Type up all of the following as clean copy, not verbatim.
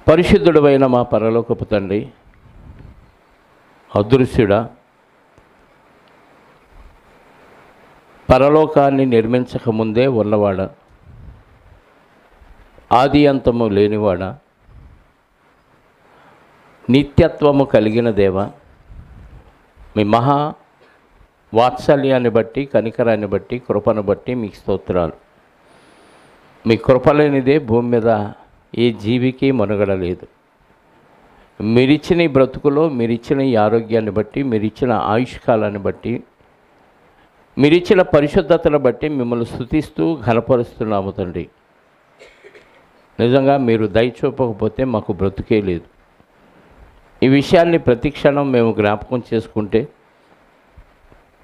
పరిశుద్ధుడైన మా పరలోకపు తండ్రి, అదృశ్యుడా, పరలోకాన్ని నిర్మించకముందే ఉన్నవాడా, ఆది అంతము లేనివాడా, నిత్యత్వము కలిగిన దేవా, మీ మహా వాత్సల్యాన్ని బట్టి, కనికరాన్ని బట్టి, కృపను బట్టి మీకు స్తోత్రాలు. మీ కృప లేనిదే భూమి మీద ఏ జీవికి మనుగడ లేదు. మీరిచ్చిన ఈ బ్రతుకులో, మీరిచ్చిన ఈ ఆరోగ్యాన్ని బట్టి, మీరిచ్చిన ఆయుష్కాలాన్ని బట్టి, మీరిచ్చిన పరిశుద్ధతను బట్టి మిమ్మల్ని స్తుతిస్తూ ఘనపరుస్తున్నాము తండ్రి. నిజంగా మీరు దయ చూపకపోతే మాకు బ్రతుకే లేదు. ఈ విషయాన్ని ప్రతి క్షణం మేము జ్ఞాపకం చేసుకుంటే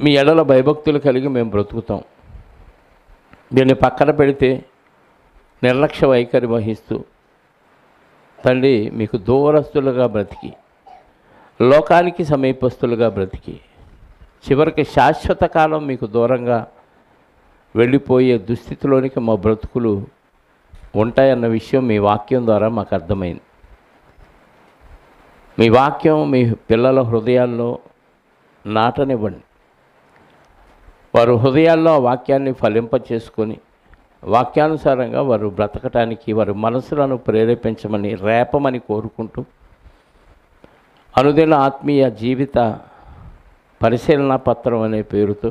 మీ ఎడల భయభక్తులు కలిగి మేము బ్రతుకుతాం. దీన్ని పక్కన పెడితే నిర్లక్ష్య వైఖరి వహిస్తూ తండ్రి మీకు దూరస్తులుగా బ్రతికి, లోకానికి సమీపస్తులుగా బ్రతికి, చివరికి శాశ్వత కాలం మీకు దూరంగా వెళ్ళిపోయే దుస్థితిలోనికి మా బ్రతుకులు ఉంటాయన్న విషయం మీ వాక్యం ద్వారా మాకు అర్థమైంది. మీ వాక్యం మీ పిల్లల హృదయాల్లో నాటనివ్వండి. వారు హృదయాల్లో ఆ వాక్యాన్ని ఫలింపచేసుకొని వాక్యానుసారంగా వారు బ్రతకటానికి వారి మనసులను ప్రేరేపించమని, రేపమని కోరుకుంటూ అనుదిన ఆత్మీయ జీవిత పరిశీలన పత్రం అనే పేరుతో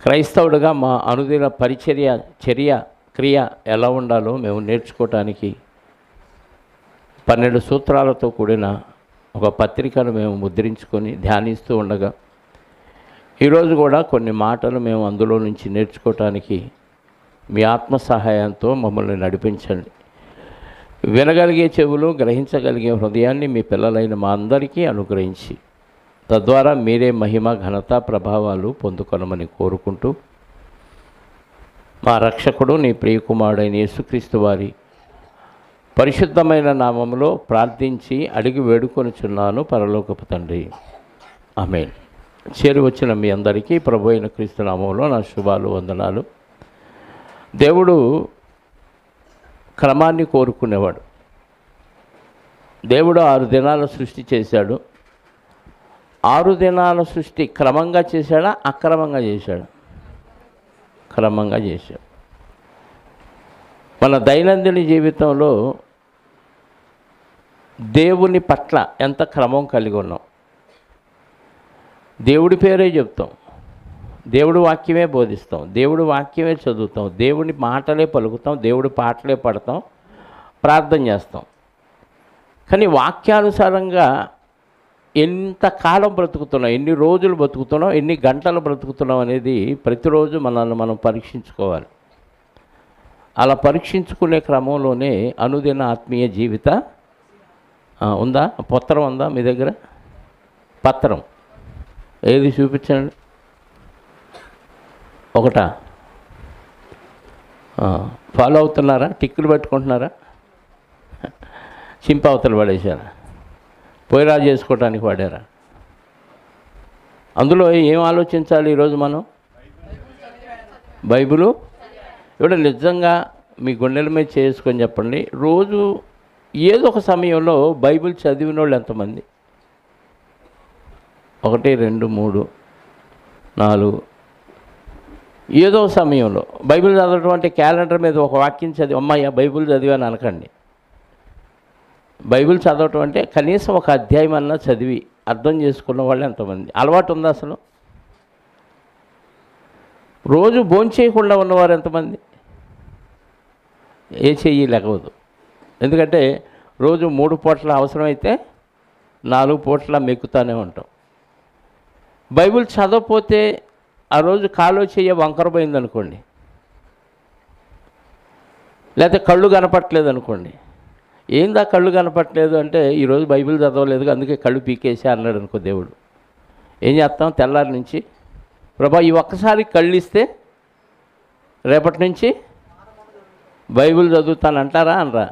క్రైస్తవుడిగా మా అనుదిన క్రియ ఎలా ఉండాలో మేము నేర్చుకోవటానికి 12 సూత్రాలతో కూడిన ఒక పత్రికను మేము ముద్రించుకొని ధ్యానిస్తూ ఉండగా ఈరోజు కూడా కొన్ని మాటలు మేము అందులో నుంచి నేర్చుకోవటానికి మీ ఆత్మ సహాయంతో మమ్మల్ని నడిపించండి. వినగలిగే చెవులు, గ్రహించగలిగే హృదయాన్ని మీ పిల్లలైన మా అందరికీ అనుగ్రహించి తద్వారా మీరే మహిమ, ఘనత, ప్రభావాలు పొందుకొనమని కోరుకుంటూ మా రక్షకుడు నీ ప్రియకుమారుడైన యేసుక్రీస్తు వారి పరిశుద్ధమైన నామములో ప్రార్థించి అడిగి వేడుకొనుచున్నాను పరలోకపు తండ్రి, ఆమేన్. చేరి వచ్చిన మీ అందరికీ ప్రభు అయిన క్రీస్తు నామంలో నా శుభాలు, వందనాలు. దేవుడు క్రమాన్ని కోరుకునేవాడు. దేవుడు 6 దినాల సృష్టి చేశాడు. 6 దినాల సృష్టి క్రమంగా చేశాడా, అక్రమంగా చేశాడు? క్రమంగా చేశాడు. మన దైనందిన జీవితంలో దేవుని పట్ల ఎంత క్రమం కలిగి ఉన్నాం. దేవుడి పేరే చెప్తాం, దేవుడి వాక్యమే బోధిస్తాం, దేవుడి వాక్యమే చదువుతాం, దేవుడి మాటలే పలుకుతాం, దేవుడి పాటలే పాడతాం, ప్రార్థన చేస్తాం. కానీ వాక్యానుసారంగా ఎంతకాలం బ్రతుకుతున్నాం, ఎన్ని రోజులు బ్రతుకుతున్నాం, ఎన్ని గంటలు బ్రతుకుతున్నాం అనేది ప్రతిరోజు మనల్ని మనం పరీక్షించుకోవాలి. అలా పరీక్షించుకునే క్రమంలోనే అనుదిన ఆత్మీయ జీవిత ఉందా, పత్రం ఉందా మీ దగ్గర? పత్రం ఏది చూపించండి. ఒకటా? ఫాలో అవుతున్నారా? టిక్కులు పెట్టుకుంటున్నారా? చింపవతలు పడేశారా? పోయిరా చేసుకోవటానికి వాడారా? అందులో ఏం ఆలోచించాలి ఈరోజు మనం? బైబిలు ఇప్పుడు నిజంగా మీ గుండెల మీద చేసుకొని చెప్పండి, రోజు ఏదో ఒక సమయంలో బైబిల్ చదివిన వాళ్ళు ఎంతమంది? 1, 2, 3, 4 ఏదో సమయంలో బైబిల్ చదవటం అంటే క్యాలెండర్ మీద ఒక వాక్యం చదివి అమ్మాయ్య బైబిల్ చదివాను అనకండి. బైబిల్ చదవటం అంటే కనీసం ఒక అధ్యాయం అన్నా చదివి అర్థం చేసుకున్న వాళ్ళు ఎంతమంది? అలవాటు ఉందా అసలు? రోజు భోంచేయకుండా ఉన్నవారు ఎంతమంది? ఏ చెయ్యి లేకవద్దు. ఎందుకంటే రోజు 3 పూటల అవసరమైతే 4 పూటల మెక్కుతానే ఉంటాం. బైబిల్ చదవకపోతే ఆ రోజు కాలో చెయ్య వంకరపోయింది అనుకోండి, లేకపోతే కళ్ళు కనపట్టలేదు అనుకోండి. ఏందా కళ్ళు కనపట్టలేదు అంటే ఈరోజు బైబిల్ చదవలేదు అందుకే కళ్ళు పీకేసా అన్నాడు అనుకో దేవుడు. ఏం చేస్తాం? తెల్లారి నుంచి ప్రభా ఈ ఒక్కసారి కళ్ళు ఇస్తే రేపటి నుంచి బైబిల్ చదువుతాను అంటారా అనరా?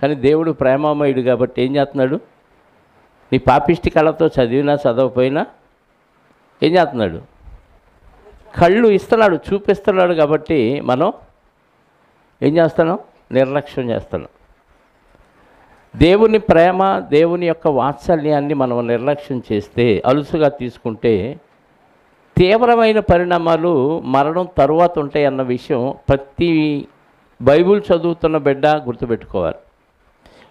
కానీ దేవుడు ప్రేమమయుడు కాబట్టి ఏం చేస్తున్నాడు? నీ పాపిష్టి కళ్ళతో చదివినా చదవకపోయినా ఏం చేస్తున్నాడు? కళ్ళు ఇస్తున్నాడు, చూపిస్తున్నాడు. కాబట్టి మనం ఏం చేస్తున్నాం? నిర్లక్ష్యం చేస్తున్నాం. దేవుని ప్రేమ, దేవుని యొక్క వాత్సల్యాన్ని మనం నిర్లక్ష్యం చేస్తే, అలుసుగా తీసుకుంటే తీవ్రమైన పరిణామాలు మరణం తరువాత ఉంటాయన్న విషయం ప్రతి బైబిల్ చదువుతున్న బిడ్డ గుర్తుపెట్టుకోవాలి.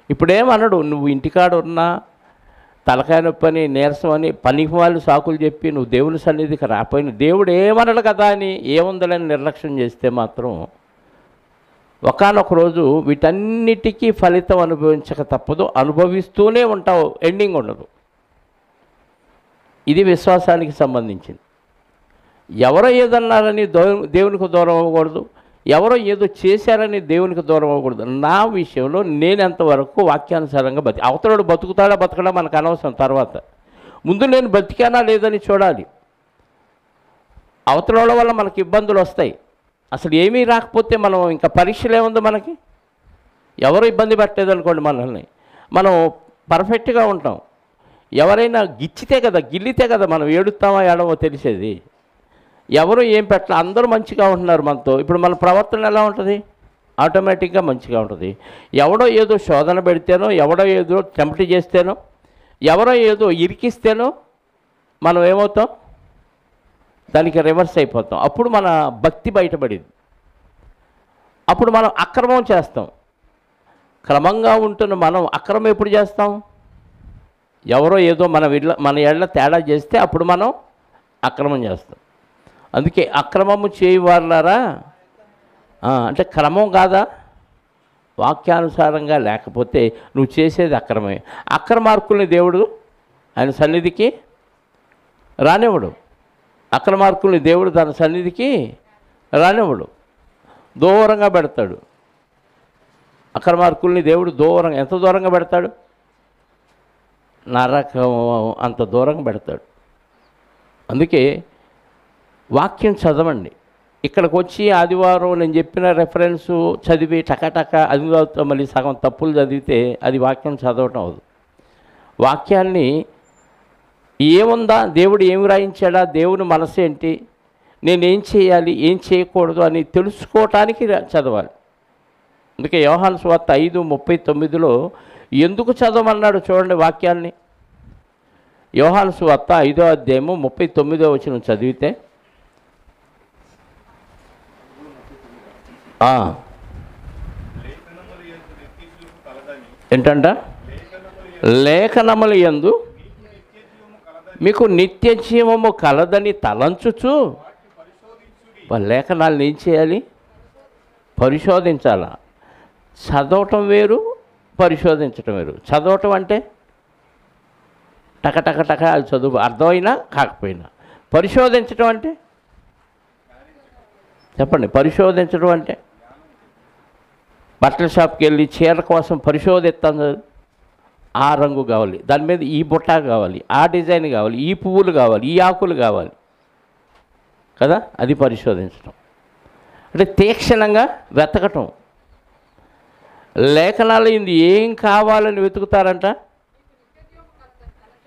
ఇప్పుడేమనడు, నువ్వు ఇంటికాడ ఉన్నా తలకాయ నొప్పి అని, నీరసం అని, పనికి వాళ్ళు సాకులు చెప్పి నువ్వు దేవుని సన్నిధికి రాపోయిన దేవుడు ఏమనడు కదా అని ఏముందని నిర్లక్ష్యం చేస్తే మాత్రం ఒకానొక రోజు వీటన్నిటికీ ఫలితం అనుభవించక తప్పదు. అనుభవిస్తూనే ఉంటావు, ఎండింగ్ ఉండదు. ఇది విశ్వాసానికి సంబంధించింది. ఎవరో ఏదన్నారని దేవునికి దూరం అవ్వకూడదు, ఎవరో ఏదో చేశారని దేవునికి దూరం అవ్వకూడదు. నా విషయంలో నేను ఎంతవరకు వాక్యానుసారంగా అవతలడు బతుకుతాడా బతకడా మనకు అనవసరం. తర్వాత ముందు నేను బతికానా లేదని చూడాలి. అవతల వల్ల మనకి ఇబ్బందులు వస్తాయి. అసలు ఏమీ రాకపోతే మనం ఇంకా పరీక్షలు ఏముంది మనకి? ఎవరు ఇబ్బంది పెట్టలేదు అనుకోండి మనల్ని, మనం పర్ఫెక్ట్గా ఉంటాం. ఎవరైనా గిల్లితే కదా మనం ఏడుస్తామా ఏడమో తెలిసేది. ఎవరు ఏం పెట్టలే, అందరూ మంచిగా ఉంటున్నారు మనతో. ఇప్పుడు మన ప్రవర్తన ఎలా ఉంటుంది? ఆటోమేటిక్గా మంచిగా ఉంటుంది. ఎవడో ఏదో శోధన పెడితేనో, ఎవడో ఏదో టెంప్ట్ చేస్తేనో, ఎవరో ఏదో ఇరికిస్తేనో మనం ఏమవుతాం? దానికి రివర్స్ అయిపోతాం. అప్పుడు మన భక్తి బయటపడింది. అప్పుడు మనం అక్రమం చేస్తాం. క్రమంగా ఉంటున్న మనం అక్రమం ఎప్పుడు చేస్తాం? ఎవరో ఏదో మన ఇళ్ళ తేడా చేస్తే అప్పుడు మనం అక్రమం చేస్తాం. అందుకే అక్రమము చేయవారులారా అంటే క్రమం కాదా? వాక్యానుసారంగా లేకపోతే నువ్వు చేసేది అక్రమే. అక్రమార్కుల్ని దేవుడు ఆయన సన్నిధికి రానివ్వడు. అక్రమార్కుల్ని దేవుడు తన సన్నిధికి రానివ్వడు, దూరంగా పెడతాడు. అక్రమార్కుల్ని దేవుడు ఎంత దూరంగా పెడతాడు? నరకం అంత దూరంగా పెడతాడు. అందుకే వాక్యం చదవండి. ఇక్కడికి వచ్చి ఆదివారం నేను చెప్పిన రెఫరెన్సు చదివి టకటక అది మళ్ళీ సగం తప్పులు చదివితే అది వాక్యం చదవటం అవదు. వాక్యాన్ని ఏముందా, దేవుడు ఏమి రాయించాడా, దేవుని మనసు ఏంటి, నేనేం చేయాలి ఏం చేయకూడదు అని తెలుసుకోవటానికి చదవాలి. అందుకే యోహాను సువార్త 5:39లో ఎందుకు చదవమన్నాడు చూడండి వాక్యాన్ని. యోహాను సువార్త 5వ అధ్యాయము 39వ వచనం చదివితే ఏంటంట? లేఖనముల యందు మీకు నిత్య జీవము కలదని తలంచుచు. లేఖనాలను ఏం చేయాలి? పరిశోధించాలా. చదవటం వేరు, పరిశోధించటం వేరు. చదవటం అంటే టక అది చదువు అర్థమైనా కాకపోయినా. పరిశోధించటం అంటే చెప్పండి. పరిశోధించడం అంటే బట్టల షాప్కి వెళ్ళి చీర కోసం పరిశోధిస్తాను. ఆ రంగు కావాలి, దాని మీద ఈ బుట్ట కావాలి, ఆ డిజైన్ కావాలి, ఈ పువ్వులు కావాలి, ఈ ఆకులు కావాలి కదా, అది పరిశోధించడం అంటే తీక్షణంగా వెతకటం. లేఖనాలు ఏం కావాలని వెతుకుతారంట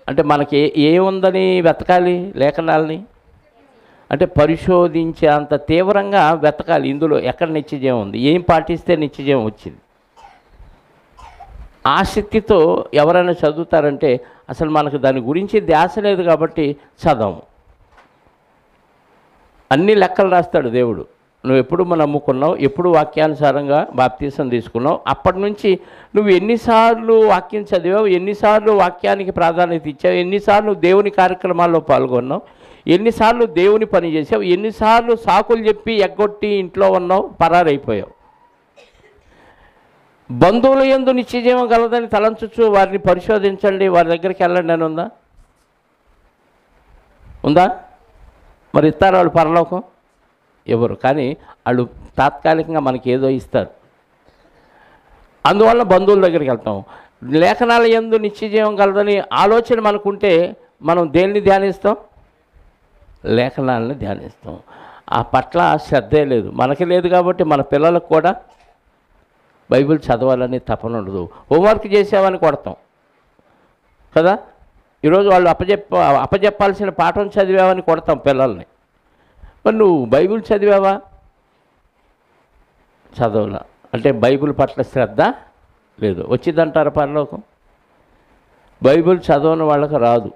అంటే మనకి ఏముందని వెతకాలి లేఖనాలని అంటే పరిశోధించే అంత తీవ్రంగా వెతకాలి. ఇందులో ఎక్కడ నిత్యజీవం ఉంది, ఏం పాటిస్తే నిత్యజీవం వచ్చింది. ఆసక్తితో ఎవరైనా చదువుతారంటే అసలు మనకు దాని గురించి ధ్యాస లేదు కాబట్టి చదవము. అన్ని లెక్కలు రాస్తాడు దేవుడు. నువ్వు ఎప్పుడు నమ్ముకున్నావు, ఎప్పుడు వాక్యానుసారంగా బాప్తీసం తీసుకున్నావు, అప్పటి నుంచి నువ్వు ఎన్నిసార్లు వాక్యం చదివావు, ఎన్నిసార్లు వాక్యానికి ప్రాధాన్యత ఇచ్చావు, ఎన్నిసార్లు దేవుని కార్యక్రమాల్లో పాల్గొన్నావు, ఎన్నిసార్లు దేవుని పని చేసావు, ఎన్నిసార్లు సాకులు చెప్పి ఎగ్గొట్టి ఇంట్లో ఉన్నావు, పరారైపోయావు. బంధువుల యందు నిత్యజీవం కలదని తలంచచ్చు, వారిని పరిశోధించండి, వారి దగ్గరికి వెళ్ళండి అని ఉందా? మరి ఇస్తారు వాళ్ళు పరలోకం? ఎవరు? కానీ వాళ్ళు తాత్కాలికంగా మనకి ఏదో ఇస్తారు. అందువల్ల బంధువుల దగ్గరికి వెళ్తాం. లేఖనాల యందు నిత్యజీవం కలదని ఆలోచన మనకుంటే మనం దేన్ని ధ్యానిస్తాం? లేఖనాలని ధ్యానిస్తాం. ఆ పట్ల శ్రద్ధే లేదు, మనకి లేదు. కాబట్టి మన పిల్లలకు కూడా బైబిల్ చదవాలని తపన ఉండదు. హోంవర్క్ చేసావని కొడతాం కదా. ఈరోజు వాళ్ళు అప్పచెప్పాల్సిన పాఠం చదివావని కొడతాం పిల్లల్ని. మరి నువ్వు బైబిల్ చదివావా? చదవలా అంటే బైబిల్ పట్ల శ్రద్ధ లేదు. వచ్చిందంటారా పరలోకం? బైబిల్ చదవని వాళ్ళకి రాదు.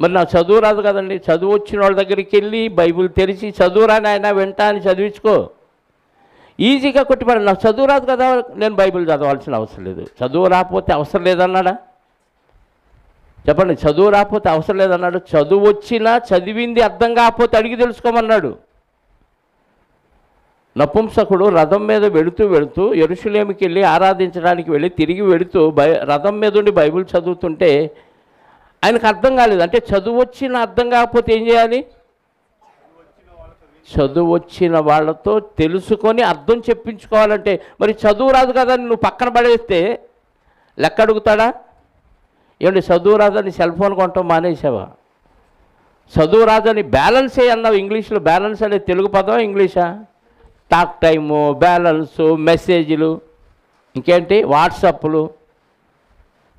మరి నాకు చదువు రాదు కదండి. చదువు వచ్చిన వాళ్ళ దగ్గరికి వెళ్ళి బైబిల్ తెరిచి చదువురాని ఆయన వెంట అని చదివించుకో. ఈజీగా కొట్టిపడి నాకు చదువు రాదు కదా, నేను బైబిల్ చదవాల్సిన అవసరం లేదు. చదువు రాకపోతే అవసరం లేదన్నాడా? చెప్పండి. చదువు రాకపోతే అవసరం లేదన్నాడు. చదువు వచ్చినా చదివింది అర్థం కాకపోతే అడిగి తెలుసుకోమన్నాడు. నపుంసకుడు రథం మీద వెళుతూ యెరూషలేముకి వెళ్ళి ఆరాధించడానికి వెళ్ళి తిరిగి వెళుతూ రథం మీద ఉండి బైబిల్ చదువుతుంటే ఆయనకు అర్థం కాలేదు. అంటే చదువు వచ్చిన అర్థం కాకపోతే ఏం చేయాలి? చదువు వచ్చిన వాళ్ళతో తెలుసుకొని అర్థం చెప్పించుకోవాలంటే మరి చదువు రాదు కదా నువ్వు పక్కన పడేస్తే లెక్క అడుగుతాడా? ఏమండి, చదువు రాదని సెల్ ఫోన్ కొనటం మానేసావా? చదువు రాదని బ్యాలెన్సే అన్నావు. ఇంగ్లీష్లో బ్యాలెన్స్ అనేది తెలుగు పదం ఇంగ్లీషా? టాక్ టైము, బ్యాలెన్సు, మెసేజ్లు, ఇంకేంటి వాట్సాప్లు,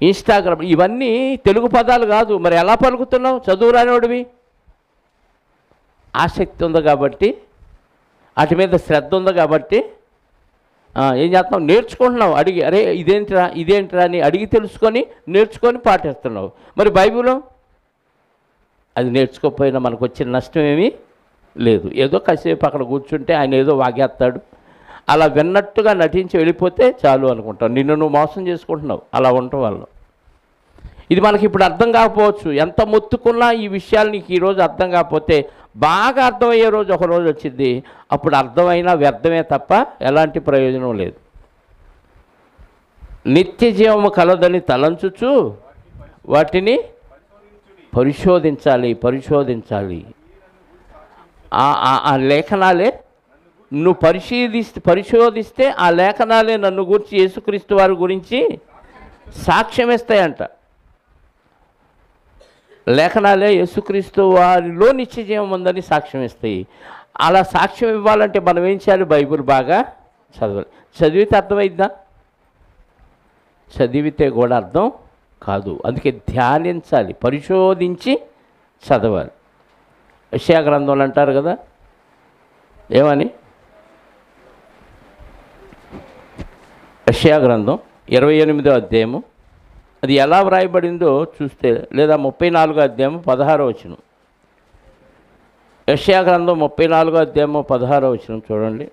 ఇన్స్టాగ్రామ్, ఇవన్నీ తెలుగు పదాలు కాదు. మరి ఎలా పలుకుతున్నావు చదువు రానివాడివి? ఆసక్తి ఉంది కాబట్టి, వాటి మీద శ్రద్ధ ఉంది కాబట్టి ఏం చేస్తున్నావు? నేర్చుకుంటున్నావు. అడిగి అరే ఇదేంటిరా అని అడిగి తెలుసుకొని నేర్చుకొని పాటిస్తున్నావు. మరి బైబిల్ అది నేర్చుకోకపోయినా మనకు వచ్చిన నష్టం ఏమీ లేదు. ఏదో కాసేపు అక్కడ కూర్చుంటే ఆయన ఏదో వాగేస్తాడు, అలా విన్నట్టుగా నటించి వెళ్ళిపోతే చాలు అనుకుంటావు. నిన్ను నువ్వు మోసం చేసుకుంటున్నావు అలా ఉండటం వల్ల. ఇది మనకి ఇప్పుడు అర్థం కాకపోవచ్చు. ఎంత మొత్తుకున్నా ఈ విషయాలు నీకు ఈరోజు అర్థం కాకపోతే బాగా అర్థమయ్యే రోజు ఒక రోజు వచ్చింది. అప్పుడు అర్థమైనా వ్యర్థమే తప్ప ఎలాంటి ప్రయోజనం లేదు. నిత్య జీవము కలదని తలంచుచు వాటిని పరిశోధించాలి. ఆ లేఖనాలే నువ్వు పరిశోధిస్తే ఆ లేఖనాలే నన్ను గురించి, యేసుక్రీస్తు వారి గురించి సాక్ష్యం ఇస్తాయంట. లేఖనాలే యేసుక్రీస్తు వారిలో నిత్యజీవం ఉందని సాక్ష్యం ఇస్తాయి. అలా సాక్ష్యం ఇవ్వాలంటే మనం ఏం చేయాలి? బైబిల్ బాగా చదవాలి. చదివితే అర్థమైందా? చదివితే కూడా అర్థం కాదు. అందుకే ధ్యానించాలి, పరిశోధించి చదవాలి. యెషయా గ్రంథంలో అంటారు కదా, ఏమని? యెషయా గ్రంథం 28వ అధ్యాయము, అది ఎలా వ్రాయబడిందో చూస్తే, లేదా 34వ అధ్యాయము 16వ వచనం. యెషయా గ్రంథం 34వ అధ్యాయము 16వ వచనం చూడండి.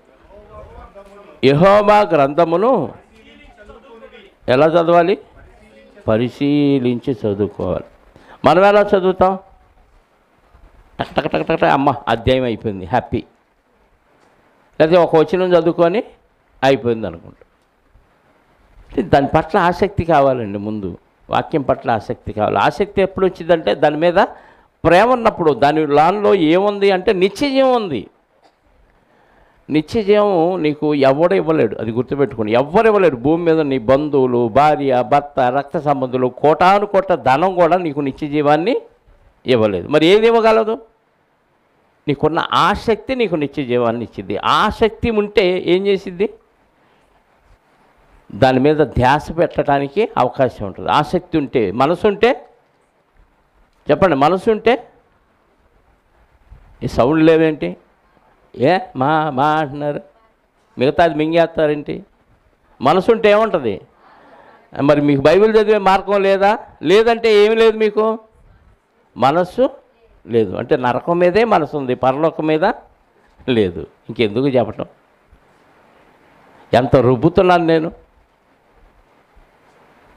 యెహోవా గ్రంథమును ఎలా చదవాలి? పరిశీలించి చదువుకోవాలి. మనం ఎలా చదువుతాం? టక్ టక్ టక్ టక్ అమ్మ అధ్యాయం అయిపోయింది, హ్యాపీ. లేకపోతే ఒక వచనం చదువుకొని అయిపోయింది అనుకుంటా. దాని పట్ల ఆసక్తి కావాలండి. ముందు వాక్యం పట్ల ఆసక్తి కావాలి. ఆసక్తి ఎప్పుడు వచ్చిందంటే దాని మీద ప్రేమ ఉన్నప్పుడు. దాని లాన్లో ఏముంది అంటే నిత్యజీవం ఉంది. నిత్యజీవం నీకు ఎవడు ఇవ్వలేడు, అది గుర్తుపెట్టుకుని. ఎవ్వరు ఇవ్వలేడు భూమి మీద. నీ బంధువులు, భార్య, భర్త, రక్త సంబంధులు, కోటాను కోట్ల ధనం కూడా నీకు నిత్యజీవాన్ని ఇవ్వలేదు. మరి ఏది ఇవ్వగలదు? నీకున్న ఆసక్తి నీకు నిత్యజీవాన్ని ఇచ్చింది. ఆసక్తి ఉంటే ఏం చేసిద్ది? దాని మీద ధ్యాస పెట్టడానికి అవకాశం ఉంటుంది. ఆసక్తి ఉంటే, మనసు ఉంటే, చెప్పండి, మనసు ఉంటే ఈ సౌండ్ లేవేంటి? మా అంటున్నారు, మిగతాది మింగేస్తారేంటి? మనసు ఉంటే ఏముంటుంది? మరి మీకు బైబిల్ చదివే మార్గం లేదా? లేదంటే ఏమి లేదు, మీకు మనస్సు లేదు. అంటే నరకం మీదే మనసు ఉంది, పరలోకం మీద లేదు. ఇంకెందుకు చెప్పటం? ఎంత రుబ్బుతున్నాను నేను.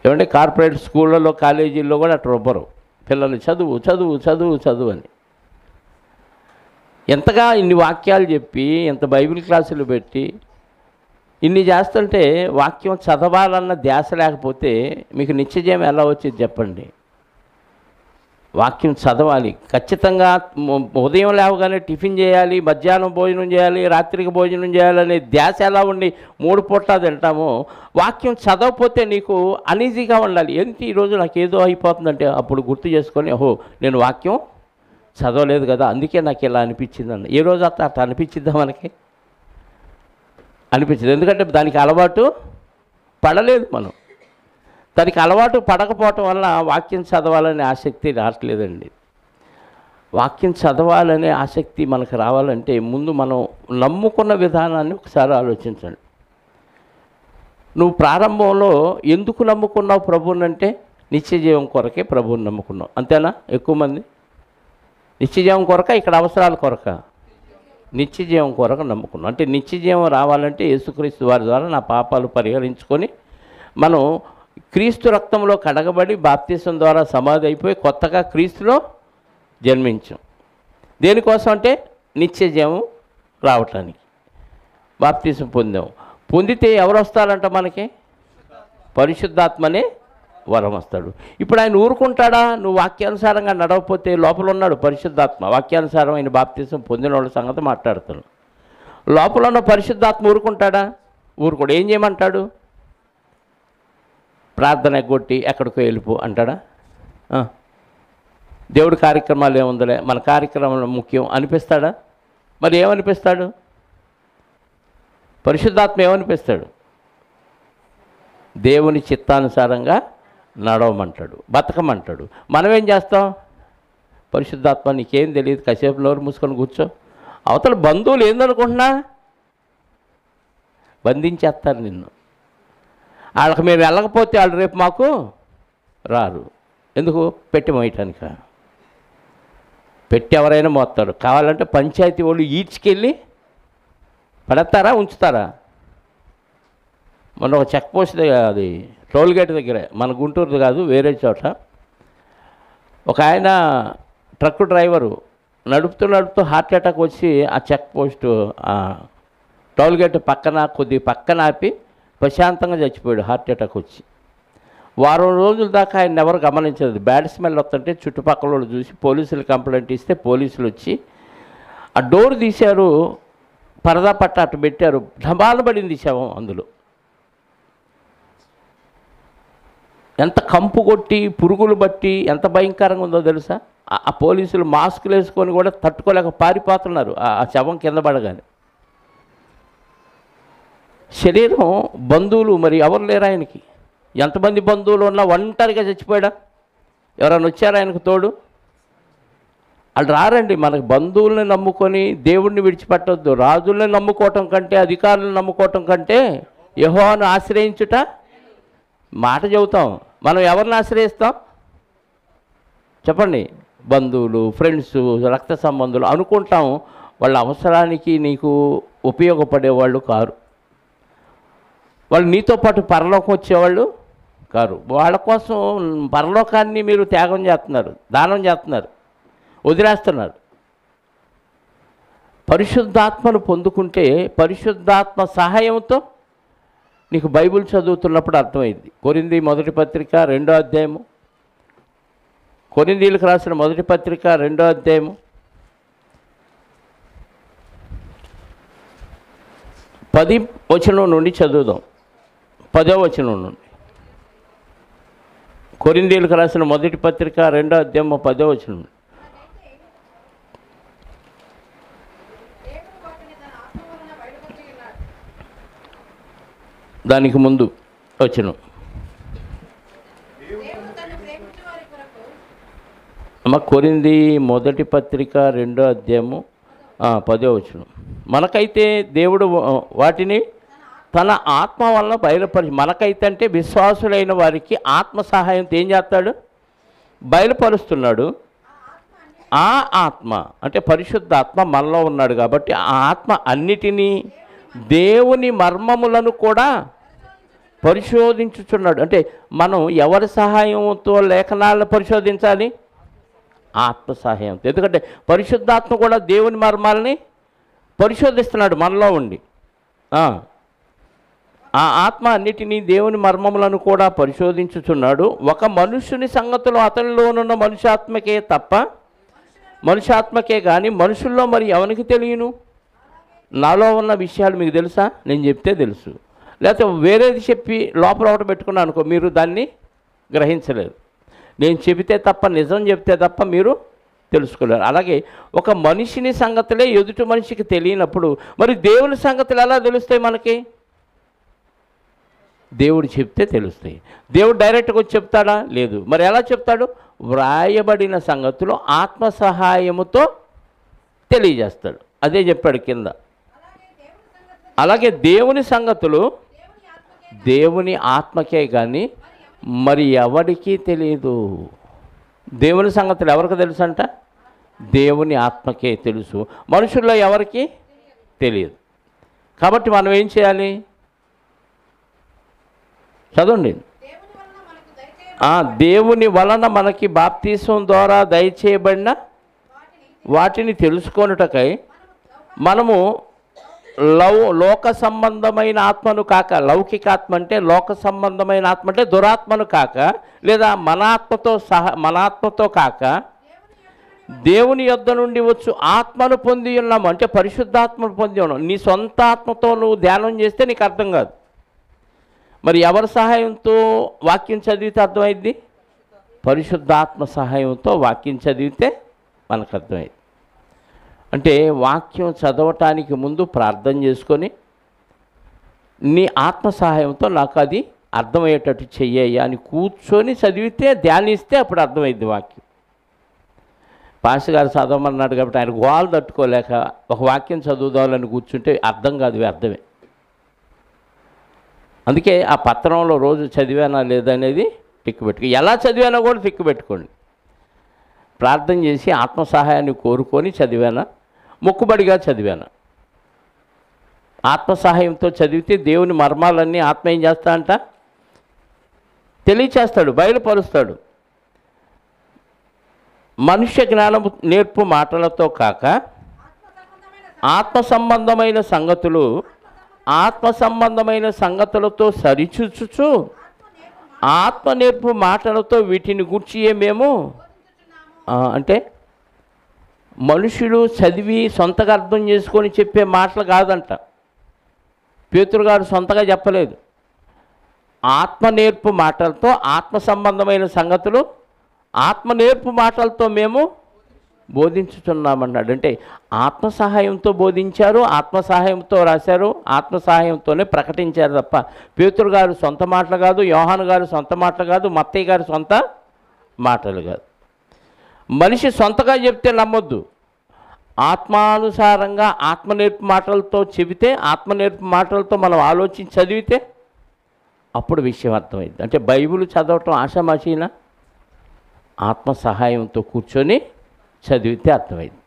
ఏమంటే కార్పొరేట్ స్కూళ్ళలో, కాలేజీల్లో కూడా అటు రుబ్బరు పిల్లలు. చదువు చదువు చదువు చదువు అని ఎంతగా ఇన్ని వాక్యాలు చెప్పి, ఎంత బైబిల్ క్లాసులు పెట్టి ఇన్ని చేస్తుంటే వాక్యం చదవాలన్న ధ్యాస లేకపోతే మీకు నిత్యజీవం ఎలా వచ్చేది చెప్పండి? వాక్యం చదవాలి ఖచ్చితంగా. ఉదయం లేవగానే టిఫిన్ చేయాలి, మధ్యాహ్నం భోజనం చేయాలి, రాత్రికి భోజనం చేయాలనే ధ్యాస ఎలా ఉండి 3 పూట్ల తింటామో, వాక్యం చదవకపోతే నీకు అనీజీగా ఉండాలి. ఏంటి ఈరోజు నాకు ఏదో అయిపోతుందంటే అప్పుడు గుర్తు చేసుకొని, ఓహో నేను వాక్యం చదవలేదు కదా, అందుకే నాకు ఇలా అనిపించిందండి. ఏ రోజు అట్లా అనిపించిద్దా? మనకి అనిపించదు. ఎందుకంటే దానికి అలవాటు పడలేదు మనం. దానికి అలవాటు పడకపోవటం వల్ల వాక్యం చదవాలనే ఆసక్తి రావట్లేదండి. వాక్యం చదవాలనే ఆసక్తి మనకు రావాలంటే ముందు మనం నమ్ముకున్న విధానాన్ని ఒకసారి ఆలోచించండి. నువ్వు ప్రారంభంలో ఎందుకు నమ్ముకున్నావు ప్రభువుని అంటే నిత్య జీవం కొరకే ప్రభువుని నమ్ముకున్నావు, అంతేనా? ఎక్కువ మంది నిత్య జీవం కొరక, ఇక్కడ అవసరాల కొరక, నిత్య జీవం కొరకు నమ్ముకున్నాం. అంటే నిత్య జీవం రావాలంటే యేసుక్రీస్తు వారి ద్వారా నా పాపాలు పరిహరించుకొని మనం క్రీస్తు రక్తంలో కడగబడి బాప్తిసం ద్వారా సమాధి అయిపోయి కొత్తగా క్రీస్తులో జన్మించాం. దేనికోసం అంటే నిత్య జీవం రావటానికి బాప్తిసం పొందాం. పొందితే ఎవరు వస్తారంట మనకి? పరిశుద్ధాత్మనే వరం వస్తాడు. ఇప్పుడు ఆయన ఊరుకుంటాడా? నువ్వు వాక్యానుసారంగా నడవకపోతే లోపల ఉన్నాడు పరిశుద్ధాత్మ. వాక్యానుసారం ఆయన బాప్తిసం పొందిన వాళ్ళ సంగతి మాట్లాడుతాను. లోపల ఉన్న పరిశుద్ధాత్మ ఊరుకుంటాడా? ఊరుకోడు. ఏం చేయమంటాడు? ప్రార్థన ఎగ్గొట్టి ఎక్కడికో వెళ్ళిపో అంటాడా? దేవుడి కార్యక్రమాలు ఏముందలే, మన కార్యక్రమాలు ముఖ్యం అనిపిస్తాడా? మరి ఏమనిపిస్తాడు? పరిశుద్ధాత్మ ఏమనిపిస్తాడు? దేవుని చిత్తానుసారంగా నడవమంటాడు, బతకమంటాడు. మనం ఏం చేస్తాం? పరిశుద్ధాత్మ నీకేం తెలియదు, కాసేపు నోరు మూసుకొని కూర్చో. అవతల బంధువులు ఏందనుకుంటున్నా బంధించేస్తారు నిన్ను. వాళ్ళకి మేము వెళ్ళకపోతే వాళ్ళు రేపు మాకు రారు. ఎందుకు? పెట్టి మోయటానిక? పెట్టి ఎవరైనా మోస్తారు. కావాలంటే పంచాయతీ వాళ్ళు ఈడ్చుకెళ్ళి పడతారా, ఉంచుతారా? మొన్న ఒక చెక్ పోస్ట్ అది టోల్ గేట్ దగ్గరే, మన గుంటూరుది కాదు వేరే చోట, ఒక ఆయన ట్రక్ డ్రైవరు నడుపుతూ హార్ట్ అటాక్ వచ్చి ఆ చెక్ పోస్ట్ టోల్ గేట్ కొద్ది పక్కన ఆపి ప్రశాంతంగా చచ్చిపోయాడు హార్ట్ అటాక్ వచ్చి. వారం రోజుల దాకా ఆయన ఎవరు గమనించలేదు. బ్యాడ్ స్మెల్ వస్తుంటే చుట్టుపక్కల వాళ్ళు చూసి పోలీసులు కంప్లైంట్ ఇస్తే పోలీసులు వచ్చి ఆ డోర్ తీశారు, పరదా పట్ట అటు పెట్టారు, ఢబాలు పడింది శవం అందులో. ఎంత కంపు కొట్టి పురుగులు బట్టి ఎంత భయంకరంగా ఉందో తెలుసా? ఆ పోలీసులు మాస్కులు వేసుకొని కూడా తట్టుకోలేక పారిపోతున్నారు ఆ శవం కింద పడగానే. శరీరం బంధువులు మరి ఎవరు లేరు ఆయనకి. ఎంతమంది బంధువులు ఉన్నా ఒంటరిగా చచ్చిపోయాడా? ఎవరైనా వచ్చారా ఆయనకు తోడు? వాళ్ళు రారండి. మనకు బంధువుల్ని నమ్ముకొని దేవుడిని విడిచిపెట్టొద్దు. రాజుల్ని నమ్ముకోవటం కంటే, అధికారులను నమ్ముకోవటం కంటే యెహోవాను ఆశ్రయించుట మాట చెబుతాం. మనం ఎవరిని ఆశ్రయిస్తాం చెప్పండి? బంధువులు, ఫ్రెండ్స్, రక్త సంబంధులు అనుకుంటాం. వాళ్ళ అవసరానికి నీకు ఉపయోగపడేవాళ్ళు కారు. వాళ్ళు నీతో పాటు పరలోకం వచ్చేవాళ్ళు కారు. వాళ్ళ కోసం పరలోకాన్ని మీరు త్యాగం చేస్తున్నారు, దానం చేస్తున్నారు, వదిలేస్తున్నారు. పరిశుద్ధాత్మను పొందుకుంటే పరిశుద్ధాత్మ సహాయంతో నీకు బైబిల్ చదువుతున్నప్పుడు అర్థమైంది. కొరింథీ మొదటి పత్రిక 2వ అధ్యాయము, కొరింథీలకు రాసిన మొదటి పత్రిక 2వ అధ్యాయము 10వ వచనం నుండి చదువుదాం. 10వ వచనం నుండి. కొరింథీలకు రాసిన మొదటి పత్రిక 2వ అధ్యాయము 10వ వచనం నుండి. దానికి ముందు వచనం అమ్మ, కొరింథీ మొదటి పత్రిక 2వ అధ్యాయము 10వ వచనం. మనకైతే దేవుడు వాటిని తన ఆత్మ వలన బయలుపరిచి, మనకైతే అంటే విశ్వాసులైన వారికి ఆత్మ సహాయంతో ఏం చేస్తాడు? బయలుపరుస్తున్నాడు. ఆ ఆత్మ అంటే పరిశుద్ధాత్మ మనలో ఉన్నాడు కాబట్టి ఆ ఆత్మ అన్నిటినీ దేవుని మర్మములను కూడా పరిశోధించుచున్నాడు. అంటే మనం ఎవరి సహాయంతో లేఖనాలను పరిశోధించాలి? ఆత్మ సహాయంతో. ఎందుకంటే పరిశుద్ధాత్మ కూడా దేవుని మర్మాలని పరిశోధిస్తున్నాడు మనలో ఉండి. ఆ ఆత్మ అన్నిటినీ దేవుని మర్మములను కూడా పరిశోధించుచున్నాడు. ఒక మనుష్యుని సంగతులు అతనిలోనున్న మనుష్యాత్మకే తప్ప, మనుష్యాత్మకే కానీ మనుషుల్లో మరి ఎవరికి తెలియను? నాలో ఉన్న విషయాలు మీకు తెలుసా? నేను చెప్తే తెలుసు. లేకపోతే వేరేది చెప్పి లోపల ఒకటి పెట్టుకున్నాను అనుకో, మీరు దాన్ని గ్రహించలేరు. నేను చెబితే తప్ప, నిజం చెప్తే తప్ప మీరు తెలుసుకోలేరు. అలాగే ఒక మనిషిని సంగతులే ఎదుటి మనిషికి తెలియనప్పుడు మరి దేవుని సంగతులు ఎలా తెలుస్తాయి మనకి? దేవుడు చెప్తే తెలుస్తాయి. దేవుడు డైరెక్ట్గా వచ్చి చెప్తాడా? లేదు. మరి ఎలా చెప్తాడు? వ్రాయబడిన సంగతులు ఆత్మ సహాయముతో తెలియజేస్తాడు. అదే చెప్పాడు కింద. అలాగే దేవుని సంగతులు దేవుని ఆత్మకే కానీ మరి ఎవరికీ తెలియదు. దేవుని సంగతులు ఎవరికి తెలుసు అంట? దేవుని ఆత్మకే తెలుసు, మనుషుల్లో ఎవరికి తెలియదు. కాబట్టి మనం ఏం చేయాలి? చదవండి. దేవుని వలన మనకి బాప్తీసం ద్వారా దయచేయబడిన వాటిని తెలుసుకొనుటకై మనము లోక సంబంధమైన ఆత్మను కాక, లౌకిక ఆత్మ అంటే లోక సంబంధమైన ఆత్మ అంటే దురాత్మను కాక, లేదా మన ఆత్మతో కాక దేవుని యొద్ద నుండి వచ్చు ఆత్మను పొంది ఉన్నాము. అంటే పరిశుద్ధాత్మను పొంది ఉన్నాం. నీ సొంత ఆత్మతో నువ్వు ధ్యానం చేస్తే నీకు అర్థం కాదు. మరి ఎవరి సహాయంతో వాక్యం చదివితే అర్థమైంది? పరిశుద్ధాత్మ సహాయంతో వాక్యం చదివితే మనకు అర్థమైంది. అంటే వాక్యం చదవటానికి ముందు ప్రార్థన చేసుకొని నీ ఆత్మ సహాయంతో నాకు అది అర్థమయ్యేటట్టు చెయ్యయ్యా అని కూర్చొని చదివితే, ధ్యానిస్తే అప్పుడు అర్థమైంది వాక్యం. పాస్టర్ గారు చదవమన్నాడు కాబట్టి ఆయన గోలు తట్టుకోలేక ఒక వాక్యం చదువుదామని కూర్చుంటే అర్థం కాదు, వ్యర్థమే. అందుకే ఆ పత్రంలో రోజు చదివానా లేదనేది టిక్కు పెట్టుకో. ఎలా చదివానా కూడా టిక్కు పెట్టుకోండి. ప్రార్థన చేసి ఆత్మ సహాయాన్ని కోరుకొని చదివానా, మొక్కుబడిగా చదివానా. ఆత్మ సహాయంతో చదివితే దేవుని మర్మాలన్నీ ఆత్మ ఏం చేస్తా అంట? తెలియచేస్తాడు, బయలుపరుస్తాడు. మనుష్య జ్ఞానము నేర్పు మాటలతో కాక ఆత్మ సంబంధమైన సంగతులతో సరిచూచుచు ఆత్మ నేర్పు మాటలతో వీటిని గూర్చియే మేము అంటే మనుషులు చదివి సొంతగా అర్థం చేసుకొని చెప్పే మాటలు కాదంట. పేతురు గారు సొంతగా చెప్పలేదు. ఆత్మ నేర్పు మాటలతో ఆత్మ సంబంధమైన సంగతులు ఆత్మ నేర్పు మాటలతో మేము బోధించుతున్నామన్నాడు. అంటే ఆత్మ సహాయంతో బోధించారు, ఆత్మ సహాయంతో రాశారు, ఆత్మ సహాయంతోనే ప్రకటించారు తప్ప పేతురు గారు సొంత మాటలు కాదు, యోహాను గారు సొంత మాటలు కాదు, మత్తయి గారు సొంత మాటలు కాదు. మనిషి సొంతగా చెప్తే నమ్మొద్దు. ఆత్మానుసారంగా ఆత్మ నేర్పు మాటలతో చెబితే, ఆత్మ నేర్పు మాటలతో మనం ఆలోచించి చదివితే అప్పుడు విషయం అర్థమైంది. అంటే బైబిల్ చదవటం ఆషామాషీనా? ఆత్మ సహాయంతో కూర్చొని చదివితే అర్థమైంది.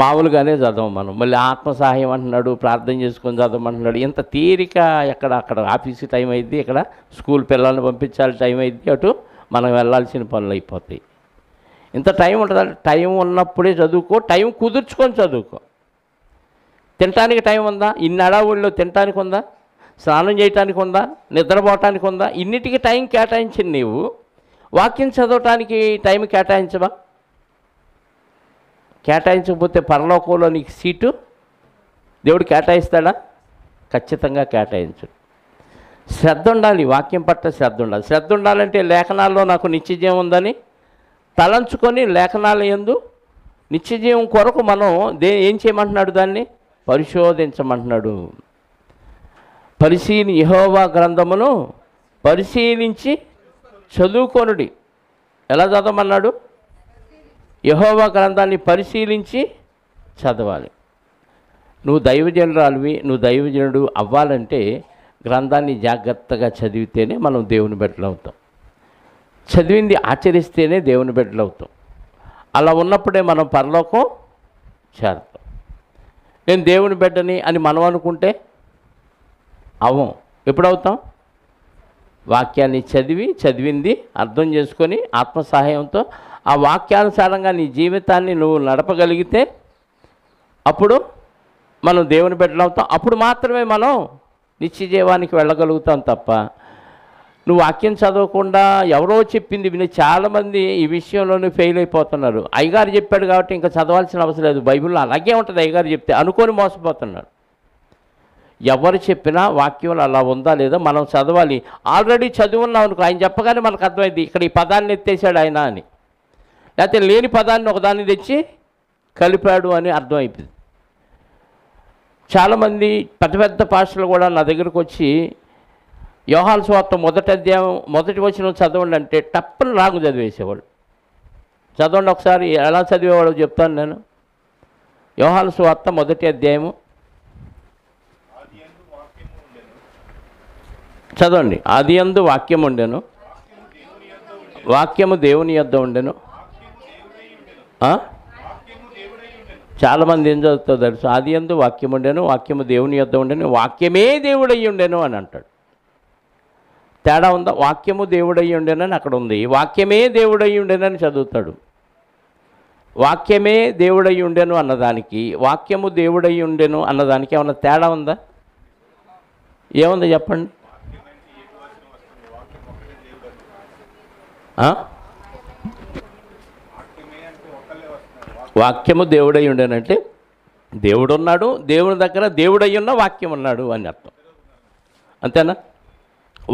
మామూలుగానే చదవం మనం. మళ్ళీ ఆత్మ సహాయం అంటున్నాడు, ప్రార్థన చేసుకొని చదవమంటున్నాడు. ఇంత తీరిక అక్కడ ఆఫీసు టైం అయింది, ఇక్కడ స్కూల్ పిల్లల్ని పంపించాలి టైం అయింది, అటు మనం వెళ్ళాల్సిన పనులు అయిపోతాయి. ఇంత టైం ఉంటుందా? టైం ఉన్నప్పుడే చదువుకో, టైం కుదుర్చుకొని చదువుకో. తినటానికి టైం ఉందా? ఇన్ని అడావుల్లో తినటానికి ఉందా? స్నానం చేయటానికి ఉందా? నిద్రపోవటానికి ఉందా? ఇన్నిటికీ టైం కేటాయించింది నీవు. వాక్యం చదవటానికి టైం కేటాయించవా? కేటాయించకపోతే పరలోకంలో నీకు సీటు దేవుడు కేటాయిస్తాడా? ఖచ్చితంగా కేటాయించడు. శ్రద్ధ ఉండాలి, వాక్యం పట్ల శ్రద్ధ ఉండాలి. శ్రద్ధ ఉండాలంటే లేఖనాల్లో నాకు నిత్యజీవం ఉందని తలంచుకొని లేఖనాల యందు నిత్యజీవం కొరకు మనం ఏం చేయమంటున్నాడు? దాన్ని పరిశోధించమంటున్నాడు. యెహోవా గ్రంథమును పరిశీలించి చదువుకొనుడి. ఎలా చదవమన్నాడు? యెహోవా గ్రంథాన్ని పరిశీలించి చదవాలి. నువ్వు దైవజనురాలివి, నువ్వు దైవజనుడు అవ్వాలంటే గ్రంథాన్ని జాగ్రత్తగా చదివితేనే మనం దేవుని బిడ్డలు అవుతాం. చదివింది ఆచరిస్తేనే దేవుని బిడ్డలు అవుతాం. అలా ఉన్నప్పుడే మనం పరలోకం చేరతాం. నేను దేవుని బిడ్డని అని మనం అనుకుంటే అవ్వం. ఎప్పుడవుతాం? వాక్యాన్ని చదివింది అర్థం చేసుకొని ఆత్మ సహాయంతో ఆ వాక్యానుసారంగా నీ జీవితాన్ని నువ్వు నడపగలిగితే అప్పుడు మనం దేవుని బిడ్డలు అవుతాం. అప్పుడు మాత్రమే మనం నిత్యజీవానికి వెళ్ళగలుగుతాం తప్ప నువ్వు వాక్యం చదవకుండా ఎవరో చెప్పింది విని చాలామంది ఈ విషయంలోనే ఫెయిల్ అయిపోతున్నారు. అయ్యగారు చెప్పాడు కాబట్టి ఇంకా చదవాల్సిన అవసరం లేదు, బైబిల్లో అలాగే ఉంటుంది అయ్యగారు చెప్తే అనుకొని మోసపోతున్నాడు. ఎవరు చెప్పినా వాక్యంలో అలా ఉందా లేదా మనం చదవాలి. ఆల్రెడీ చదువున్నాం అనుకో, ఆయన చెప్పగానే మనకు అర్థమైంది ఇక్కడ ఈ పదాన్ని ఎత్తేసాడు ఆయన అని, లేకపోతే లేని పదాన్ని ఒకదాన్ని తెచ్చి కలిపాడు అని అర్థమైపోయింది. చాలామంది పెద్ద పెద్ద పాస్టర్లు కూడా నా దగ్గరకు వచ్చి యోహాను సువార్త మొదటి వచనం చదవండి అంటే టప్పని రాంగ్ చదివేసేవాడు. చదవండి ఒకసారి, ఎలా చదివేవాడో చెప్తాను నేను. యోహాను సువార్త 1వ అధ్యాయము చదవండి. ఆది యందు వాక్యం ఉండెను, వాక్యము దేవుని యొద్ద ఉండెను. చాలామంది ఏం చదువుతారు తెలుసు, ఆది యందు వాక్యం ఉండెను, వాక్యము దేవుని యొద్ద ఉండెను, వాక్యమే దేవుడై ఉండెను అని అంటాడు. తేడా ఉందా? వాక్యము దేవుడై ఉండెనని అక్కడ ఉంది, వాక్యమే దేవుడై ఉండెనని చదువుతాడు. వాక్యమే దేవుడై ఉండెను అన్నదానికి వాక్యము దేవుడై ఉండెను అన్నదానికి ఏమన్నా తేడా ఉందా? ఏముంది చెప్పండి. వాక్యము దేవుడై ఉండేనంటే దేవుడు ఉన్నాడు, దేవుని దగ్గర దేవుడై ఉన్న వాక్యం ఉన్నాడు అని అర్థం. అంతేనా?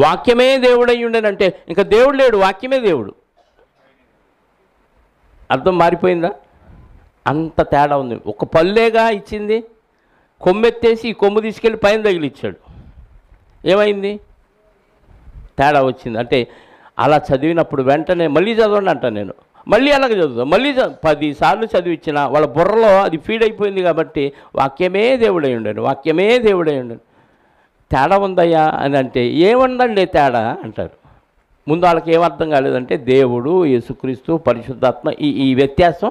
వాక్యమే దేవుడై ఉండేనంటే ఇంకా దేవుడు లేడు, వాక్యమే దేవుడు. అర్థం మారిపోయిందా? అంత తేడా ఉంది. ఒక పల్లెగా ఇచ్చింది, కొమ్మెత్తేసి ఈ కొమ్ము తీసుకెళ్ళి పైన తగిలిచ్చాడు. ఏమైంది? తేడా వచ్చింది. అంటే అలా చదివినప్పుడు వెంటనే మళ్ళీ చదవండి అంటాను నేను. మళ్ళీ అలాగే చదువుతాం, మళ్ళీ 10 సార్లు చదివించిన వాళ్ళ బుర్రలో అది ఫీడ్ అయిపోయింది. కాబట్టి వాక్యమే దేవుడై ఉండను, వాక్యమే దేవుడై ఉండను. తేడా ఉందయ్యా అని అంటే ఏముందండి తేడా అంటారు. ముందు వాళ్ళకి ఏమర్థం కాలేదంటే దేవుడు, యేసుక్రీస్తు, పరిశుద్ధాత్మ ఈ వ్యత్యాసం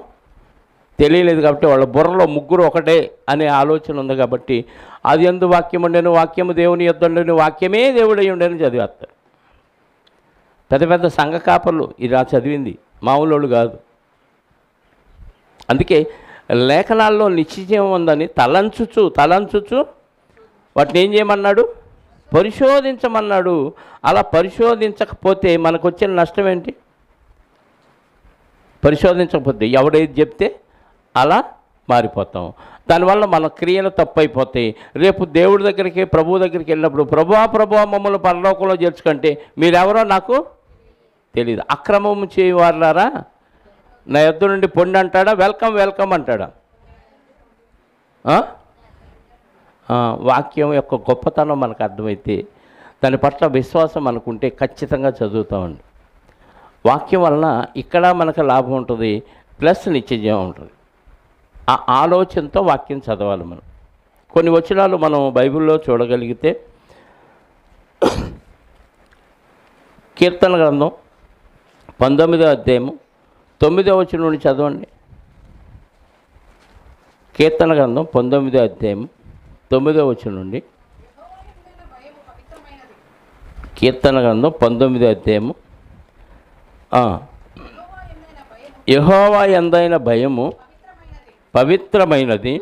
తెలియలేదు. కాబట్టి వాళ్ళ బుర్రలో ముగ్గురు ఒకటే అనే ఆలోచన ఉంది. కాబట్టి అది యందు వాక్యం ఉండేను, వాక్యము దేవుని యొద్ద ఉండేను, వాక్యమే దేవుడై ఉండేను చదివేస్తారు. పెద్ద పెద్ద సంఘ కాపర్లు ఇలా చదివింది, మామూలు కాదు. అందుకే లేఖనాల్లో నిశ్చయం ఉందని తలంచుచు వాటిని ఏం చేయమన్నాడు? పరిశోధించమన్నాడు. అలా పరిశోధించకపోతే మనకు వచ్చిన నష్టం ఏంటి? పరిశోధించకపోతే ఎవడేది చెప్తే అలా మారిపోతాం. దానివల్ల మన క్రియలు తప్పైపోతాయి. రేపు దేవుడి దగ్గరికి, ప్రభువు దగ్గరికి వెళ్ళినప్పుడు ప్రభువా మమ్మల్ని పరలోకంలో చేర్చుకుంటే మీరెవరో నాకు తెలియదు. అక్రమము చేయవారులారా నా యొద్ద నుండి పొండి అంటాడా? వెల్కమ్ అంటాడా? వాక్యం యొక్క గొప్పతనం మనకు అర్థమైతే దాని పట్ల విశ్వాసం మనకుంటే ఖచ్చితంగా చదువుతామండి. వాక్యం వలన ఇక్కడ మనకు లాభం ఉంటుంది, ప్లస్ నిత్యజీవం ఉంటుంది. ఆ ఆలోచనతో వాక్యం చదవాలి మనం. కొన్ని వచనాలు మనం బైబిల్లో చూడగలిగితే కీర్తన గ్రంథం 19వ అధ్యాయము 9వ వచనం నుండి చదవండి. కీర్తన గ్రంథం 19వ అధ్యాయము 9వ వచనం నుండి. కీర్తన గ్రంథం 19వ అధ్యాయము. యెహోవా యందైన భయము పవిత్రమైనది,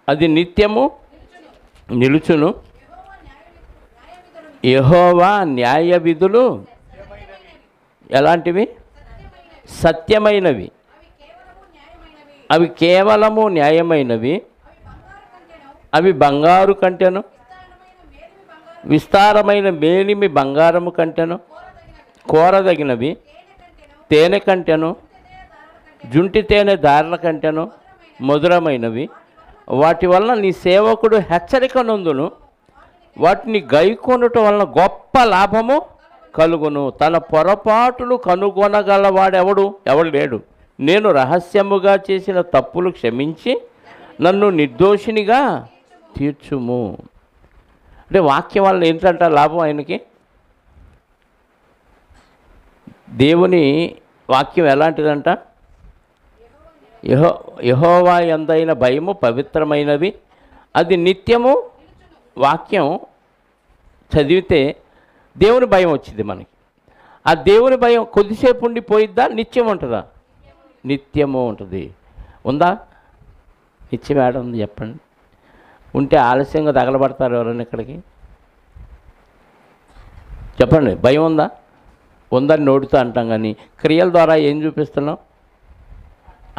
అది నిత్యము నిలుచును. యెహోవా న్యాయ విధులు ఎలాంటివి? సత్యమైనవి. అవి కేవలము న్యాయమైనవి. అవి బంగారు కంటెను, విస్తారమైన మేలిమి బంగారము కంటెను, కోరదగినవి. తేనె కంటెను, జుంటి తేనె దారుల కంటెను మధురమైనవి. వాటి వలన నీ సేవకుడు హెచ్చరిక నొందును. వాటిని గైకొనుట వలన గొప్ప లాభము కలుగును. తన పొరపాటులు కనుగొనగలవాడెవడు? ఎవడు లేడు. నేను రహస్యముగా చేసిన తప్పులు క్షమించి నన్ను నిర్దోషినిగా తీర్చుము. అంటే వాక్యం వలన ఏంటంట లాభం ఆయనకి? దేవుని వాక్యం ఎలాంటిదంట? యెహోవా యందైన భయము పవిత్రమైనవి, అది నిత్యము. వాక్యం చదివితే దేవుని భయం వచ్చింది మనకి. ఆ దేవుని భయం కొద్దిసేపు ఉండిపోయిద్దా? నిత్యం ఉంటుందా? నిత్యము ఉంటుంది. ఉందా? నిత్యం ఏడ ఉంది చెప్పండి? ఉంటే ఆలస్యంగా తగలబడతారు ఎవరైనా ఇక్కడికి? చెప్పండి. భయం ఉందా? ఉందని నోటితో అంటాం, కానీ క్రియల ద్వారా ఏం చూపిస్తున్నాం?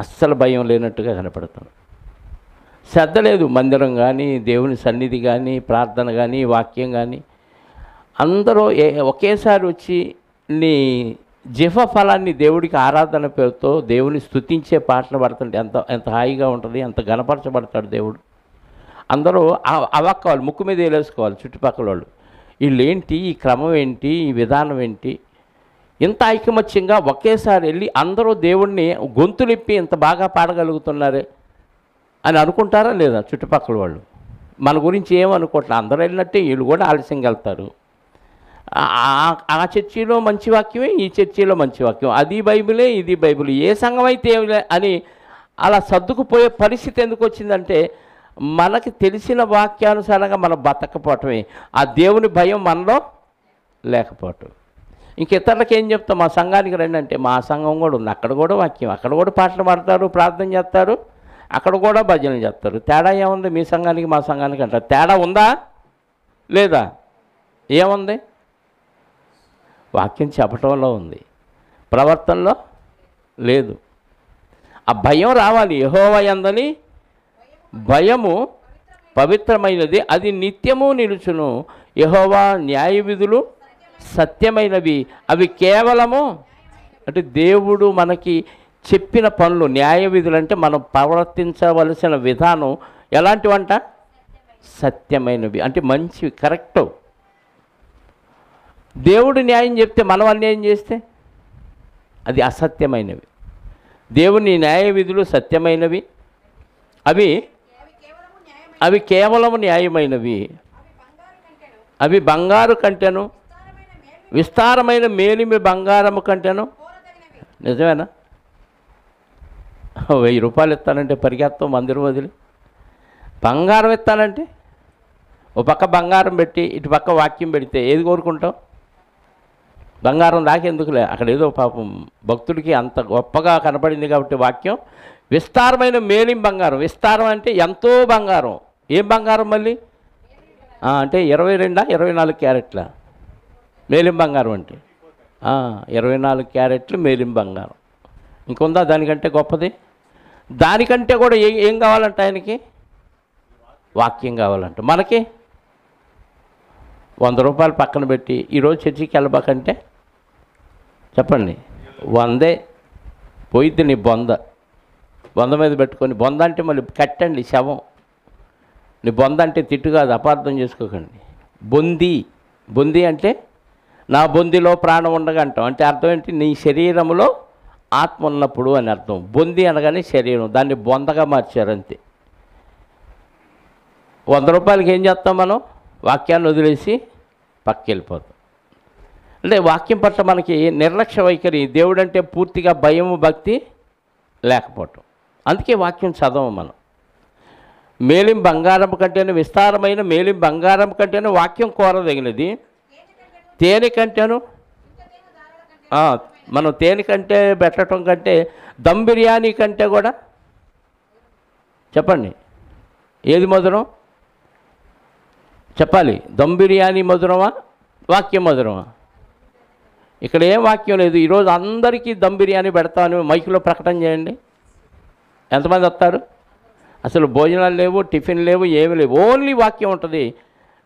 అస్సలు భయం లేనట్టుగా కనపడుతున్నాం. శ్రద్ధ లేదు. మందిరం కానీ, దేవుని సన్నిధి కానీ, ప్రార్థన కానీ, వాక్యం కానీ. అందరూ ఒకేసారి వచ్చి నీ జిహ్వ ఫలాన్ని దేవుడికి ఆరాధన పేరుతో దేవుని స్తుతించే పాటలు పడుతుంటే ఎంత హాయిగా ఉంటుంది, ఎంత గణపరచబడతాడు దేవుడు. అందరూ అవాక్కవాలి, ముక్కు మీద వేలేసుకోవాలి చుట్టుపక్కల వాళ్ళు. వీళ్ళేంటి, ఈ క్రమం ఏంటి, ఈ విధానం ఏంటి, ఇంత ఐకమత్యంగా ఒకేసారి వెళ్ళి అందరూ దేవుణ్ణి గొంతులిప్పి ఇంత బాగా పాడగలుగుతున్నారే అని అనుకుంటారా లేదా చుట్టుపక్కల వాళ్ళు? మన గురించి ఏమనుకోవట్లేదు. అందరూ వెళ్ళినట్టే వీళ్ళు కూడా ఆలస్యంగా వెళ్తారు. ఆ చర్చిలో మంచి వాక్యమే, ఈ చర్చిలో మంచి వాక్యం, అది బైబిలే, ఇది బైబిల్, ఏ సంఘం అయితే అని అలా సర్దుకుపోయే పరిస్థితి ఎందుకు వచ్చిందంటే మనకి తెలిసిన వాక్యానుసారంగా మనం బతకపోవటమే, ఆ దేవుని భయం మనలో లేకపోవటం. ఇంక ఇతరులకు ఏం చెప్తాం, మా సంఘానికి రండి అంటే మా సంఘం కూడా ఉంది, అక్కడ కూడా వాక్యం, అక్కడ కూడా పాటలు పాడతారు, ప్రార్థన చేస్తారు, అక్కడ కూడా భజనలు చేస్తారు. తేడా ఏముంది మీ సంఘానికి మా సంఘానికి అంటారు? తేడా ఉందా లేదా? ఏముంది? వాక్యం చెప్పటంలో ఉంది, ప్రవర్తనలో లేదు. ఆ భయం రావాలి. యెహోవా యందని భయము పవిత్రమైనది, అది నిత్యము నిలుచును. యెహోవా న్యాయ విధులు సత్యమైనవి, అవి కేవలము అంటే దేవుడు మనకి చెప్పిన పనులు. న్యాయ విధులు అంటే మనం ప్రవర్తించవలసిన విధానం ఎలాంటివంట? సత్యమైనవి అంటే మంచివి, కరెక్టు. దేవుడు న్యాయం చెప్తే మనం అన్యాయం చేస్తే అది అసత్యమైనవి. దేవుని న్యాయ విధులు సత్యమైనవి, అవి కేవలము న్యాయమైనవి, అవి బంగారు కంటెను విస్తారమైన మేలిమి బంగారము కంటెను. నిజమేనా? 1000 రూపాయలు ఇస్తానంటే పరిగెత్తాం మందిరం వదిలి. బంగారం ఇస్తానంటే ఓ పక్క బంగారం పెట్టి ఇటు పక్క వాక్యం పెడితే ఏది కోరుకుంటాం? బంగారం దాకెందుకులే, అక్కడ ఏదో పాపం భక్తుడికి అంత గొప్పగా కనపడింది కాబట్టి వాక్యం. విస్తారమైన మేలిం బంగారం, విస్తారం అంటే ఎంతో బంగారం. ఏం బంగారం మళ్ళీ అంటే 22 24 క్యారెట్ల మేలిం బంగారం అంటే 24 క్యారెట్లు మేలిం బంగారం. ఇంకొందా దానికంటే గొప్పది? దానికంటే కూడా ఏం కావాలంట ఆయనకి? వాక్యం కావాలంట. మనకి 100 రూపాయలు పక్కన పెట్టి ఈరోజు చర్చికి వెళ్ళబాకంటే చెప్పండి 100 పోయిద్ది నీ బొంద మీద పెట్టుకొని. బొంద అంటే మళ్ళీ కట్టండి శవం. నీ బొంద అంటే తిట్టు కాదు, అపార్థం చేసుకోకండి. బొంది అంటే నా బొందిలో ప్రాణం ఉండగా అంటాం. అంటే అర్థం ఏంటి? నీ శరీరంలో ఆత్మ ఉన్నప్పుడు అని అర్థం. బొంది అనగానే శరీరం, దాన్ని బొందగా మార్చారు అంతే. 100 రూపాయలకి ఏం చేస్తాం మనం? వాక్యాన్ని వదిలేసి పక్కకి వెళ్ళిపోతాం. అంటే వాక్యం పట్ల మనకి నిర్లక్ష్య వైఖరి, దేవుడంటే పూర్తిగా భయము భక్తి లేకపోవటం. అందుకే వాక్యం చదవం మనం. మేలిం బంగారం కంటేనే, విస్తారమైన మేలిం బంగారం కంటేనే వాక్యం కోరదగినది, తేనె కంటేను. మనం తేనె కంటే పెట్టడం కంటే దమ్ బిర్యానీ కంటే కూడా చెప్పండి ఏది మధురం? చెప్పాలి. దమ్ బిర్యానీ మధురమా, వాక్యం మధురమా? ఇక్కడ ఏం వాక్యం లేదు. ఈరోజు అందరికీ దమ్ బిర్యానీ పెడతామని మైకులో ప్రకటన చేయండి. ఎంతమంది వస్తారు? అసలు భోజనాలు లేవు, టిఫిన్ లేవు, ఏమి లేవు, ఓన్లీ వాక్యం ఉంటుంది.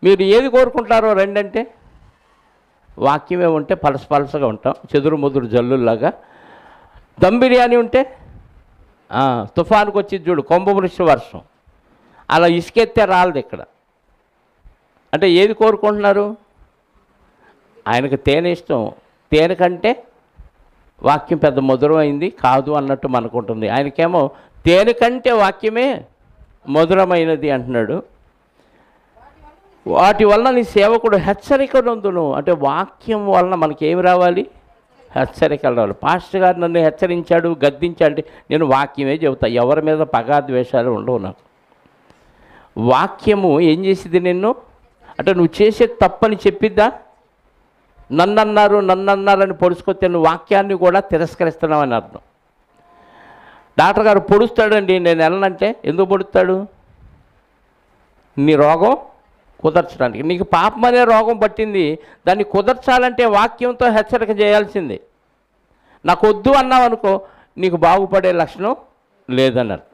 మీరు ఏది కోరుకుంటారో రెండంటే వాక్యమే ఉంటే పలసగా ఉంటాం, చెదురు ముదురు జల్లుల్లాగా. దమ్ బిర్యానీ ఉంటే తుఫానుకు వచ్చి చూడు, కుంభవృష్టి వర్షం, అలా ఇసుకెత్తే రాలదు ఇక్కడ. అంటే ఏది కోరుకుంటున్నారు? ఆయనకు తేనె ఇష్టం, తేనె కంటే వాక్యం పెద్ద మధురమైంది కాదు అన్నట్టు మనకుంటుంది. ఆయనకేమో తేనె కంటే వాక్యమే మధురమైనది అంటున్నాడు. వాటి వలన నీ సేవకుడు హెచ్చరిక నొందును. అంటే వాక్యం వలన మనకేమి రావాలి? హెచ్చరికలు రావాలి. పాస్టర్ గారు నన్ను హెచ్చరించాడు, గద్దించాడు, నేను వాక్యమే చెబుతా. ఎవరి మీద పగాద్వేషాలు ఉండవు నాకు. వాక్యము ఏం చేసింది నిన్ను? అంటే నువ్వు చేసే తప్పని చెప్పిద్దా? నన్నన్నారని పొడుచుకొస్తే నువ్వు వాక్యాన్ని కూడా తిరస్కరిస్తున్నావని అర్థం. డాక్టర్ గారు పొడుస్తాడండి, నేను వెళ్ళనంటే ఎందుకు పొడుస్తాడు? నీ రోగం కుదర్చడానికి. నీకు పాపం అనే రోగం పట్టింది, దాన్ని కుదర్చాలంటే వాక్యంతో హెచ్చరిక చేయాల్సిందే. నాకు వద్దు అన్నావు అనుకో, నీకు బాగుపడే లక్షణం లేదన్నారు.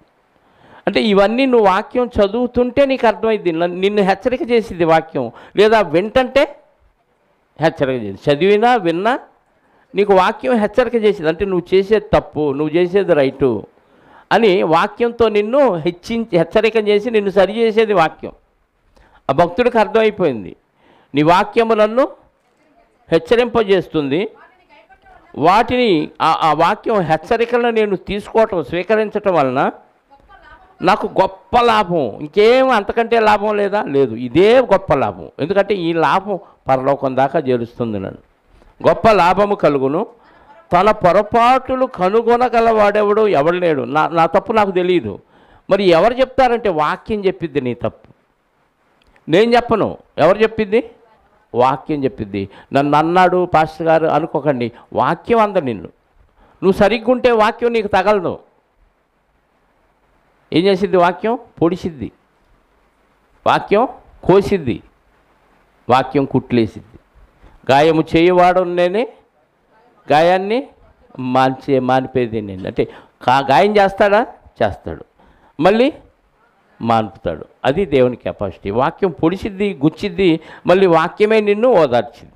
అంటే ఇవన్నీ నువ్వు వాక్యం చదువుతుంటే నీకు అర్థమైంది. నిన్ను హెచ్చరిక చేసింది వాక్యం, లేదా వింటంటే హెచ్చరిక చేసింది. చదివినా విన్నా నీకు వాక్యం హెచ్చరిక చేసింది. అంటే నువ్వు చేసేది తప్పు, నువ్వు చేసేది రైటు అని వాక్యంతో నిన్ను హెచ్చరిక చేసి నిన్ను సరి చేసేది వాక్యం. ఆ భక్తుడికి అర్థమైపోయింది, నీ వాక్యము నన్ను హెచ్చరింపజేస్తుంది. వాటిని ఆ వాక్యం హెచ్చరికలను నేను తీసుకోవటం, స్వీకరించటం వలన నాకు గొప్ప లాభం, ఇంకేం అంతకంటే లాభం లేదా? లేదు, ఇదే గొప్ప లాభం. ఎందుకంటే ఈ లాభం పరలోకం దాకా చేరుస్తుంది నన్ను. గొప్ప లాభము కలుగును, తన పొరపాటులు కనుగొనగలవాడెవడు ఎవడు లేడు. నా తప్పు నాకు తెలియదు. మరి ఎవరు చెప్తారంటే వాక్యం చెప్పిద్ది నీ తప్పు. నేను చెప్పను, ఎవరు చెప్పిద్ది? వాక్యం చెప్పిద్ది. నన్ను అన్నాడు పాస్టర్ గారు అనుకోకండి, వాక్యం అంద నిన్ను. నువ్వు సరిగ్గా ఉంటే వాక్యం నీకు తగలదు. ఏం చేసిద్ది? వాక్యం పొడిసిద్ది, వాక్యం కోసిద్ది, వాక్యం కుట్లేసిద్ది. గాయము చేయవాడు నేనే, గాయాన్ని మానిపేది నేను. అంటే గాయం చేస్తాడా? చేస్తాడు, మళ్ళీ మాన్పుతాడు. అది దేవుని కెపాసిటీ. వాక్యం పొడిసిద్ది, గుచ్చిద్ది, మళ్ళీ వాక్యమే నిన్ను ఓదార్చింది.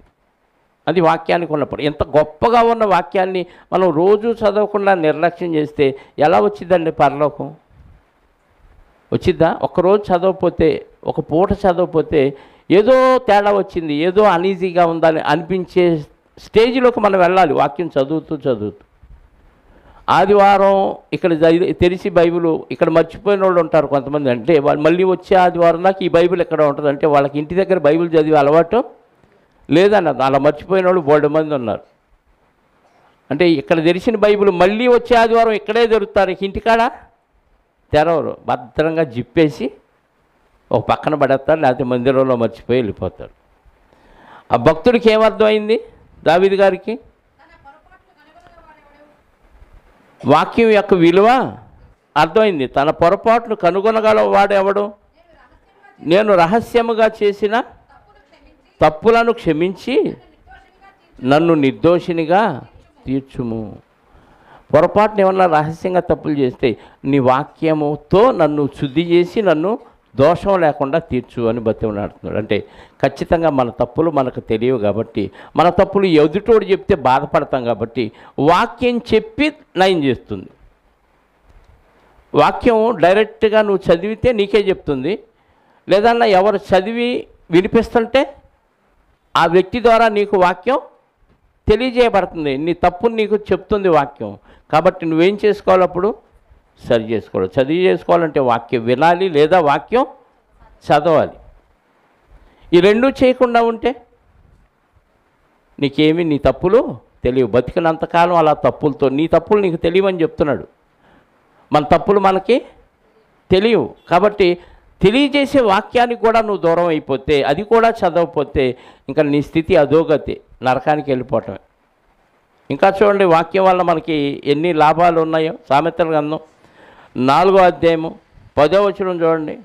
అది వాక్యానికి ఉన్నప్పుడు. ఎంత గొప్పగా ఉన్న వాక్యాన్ని మనం రోజు చదవకుండా నిర్లక్ష్యం చేస్తే ఎలా వచ్చిందండి పరలోకం? వచ్చిద్దా? ఒక్కరోజు చదవకపోతే, ఒక పూట చదవకపోతే ఏదో తేడా వచ్చింది, ఏదో అనీజీగా ఉందని అనిపించే స్టేజ్లోకి మనం వెళ్ళాలి వాక్యం చదువుతూ. ఆదివారం ఇక్కడ తెరిచి బైబిల్ ఇక్కడ మర్చిపోయిన వాళ్ళు ఉంటారు కొంతమంది. అంటే వాళ్ళు మళ్ళీ వచ్చే ఆదివారం నాకు ఈ బైబిల్ ఎక్కడ ఉంటుంది అంటే వాళ్ళకి ఇంటి దగ్గర బైబిల్ చదివే అలవాటు లేదన్నది. అలా మర్చిపోయిన వాళ్ళు బోల్డ్ మంది ఉన్నారు. అంటే ఇక్కడ తెరిచిన బైబిల్ మళ్ళీ వచ్చే ఆదివారం ఇక్కడే దొరుకుతారు, ఇంటికాడ తెరవరు. భద్రంగా జిప్పేసి ఒక పక్కన పడేస్తారు, లేకపోతే మందిరంలో మర్చిపోయి వెళ్ళిపోతారు. ఆ భక్తుడికి ఏమర్థమైంది? దావీదు గారికి వాక్యం యొక్క విలువ అర్థమైంది. తన పొరపాట్లు కనుగొనగల వాడు ఎవడు? నేను రహస్యముగా చేసిన తప్పులను క్షమించి నన్ను నిర్దోషినిగా తీర్చుము. పొరపాటును ఏమన్నా రహస్యంగా తప్పులు చేస్తే నీ వాక్యముతో నన్ను శుద్ధి చేసి నన్ను దోషం లేకుండా తీర్చు అని బతిమలాడుతున్నాడు. అంటే ఖచ్చితంగా మన తప్పులు మనకు తెలియవు కాబట్టి, మన తప్పులు ఎదుటోడు చెప్తే బాధపడతాం కాబట్టి వాక్యం చెప్పి నయం చేస్తుంది. వాక్యం డైరెక్ట్గా నువ్వు చదివితే నీకే చెప్తుంది, లేదన్నా ఎవరు చదివి వినిపిస్తుంటే ఆ వ్యక్తి ద్వారా నీకు వాక్యం తెలియజేయబడుతుంది. నీ తప్పుని నీకు చెప్తుంది వాక్యం. కాబట్టి నువ్వేం చేసుకోవాలి? అప్పుడు సరి చేసుకోవాలి. చదివి చేసుకోవాలంటే వాక్యం వినాలి, లేదా వాక్యం చదవాలి. ఈ రెండూ చేయకుండా ఉంటే నీకేమి నీ తప్పులు తెలియవు. బతికినంతకాలం అలా తప్పులతో, నీ తప్పులు నీకు తెలియవని చెప్తున్నాడు. మన తప్పులు మనకి తెలియవు కాబట్టి తెలియజేసే వాక్యానికి కూడా నువ్వు దూరం అయిపోతే, అది కూడా చదవకపోతే ఇంకా నీ స్థితి అధోగతి, నరకానికి వెళ్ళిపోవటమే. ఇంకా చూడండి వాక్యం వల్ల మనకి ఎన్ని లాభాలు ఉన్నాయో. సామెతల గ్రంథం 4వ అధ్యాయము 10వ వచనం చూడండి.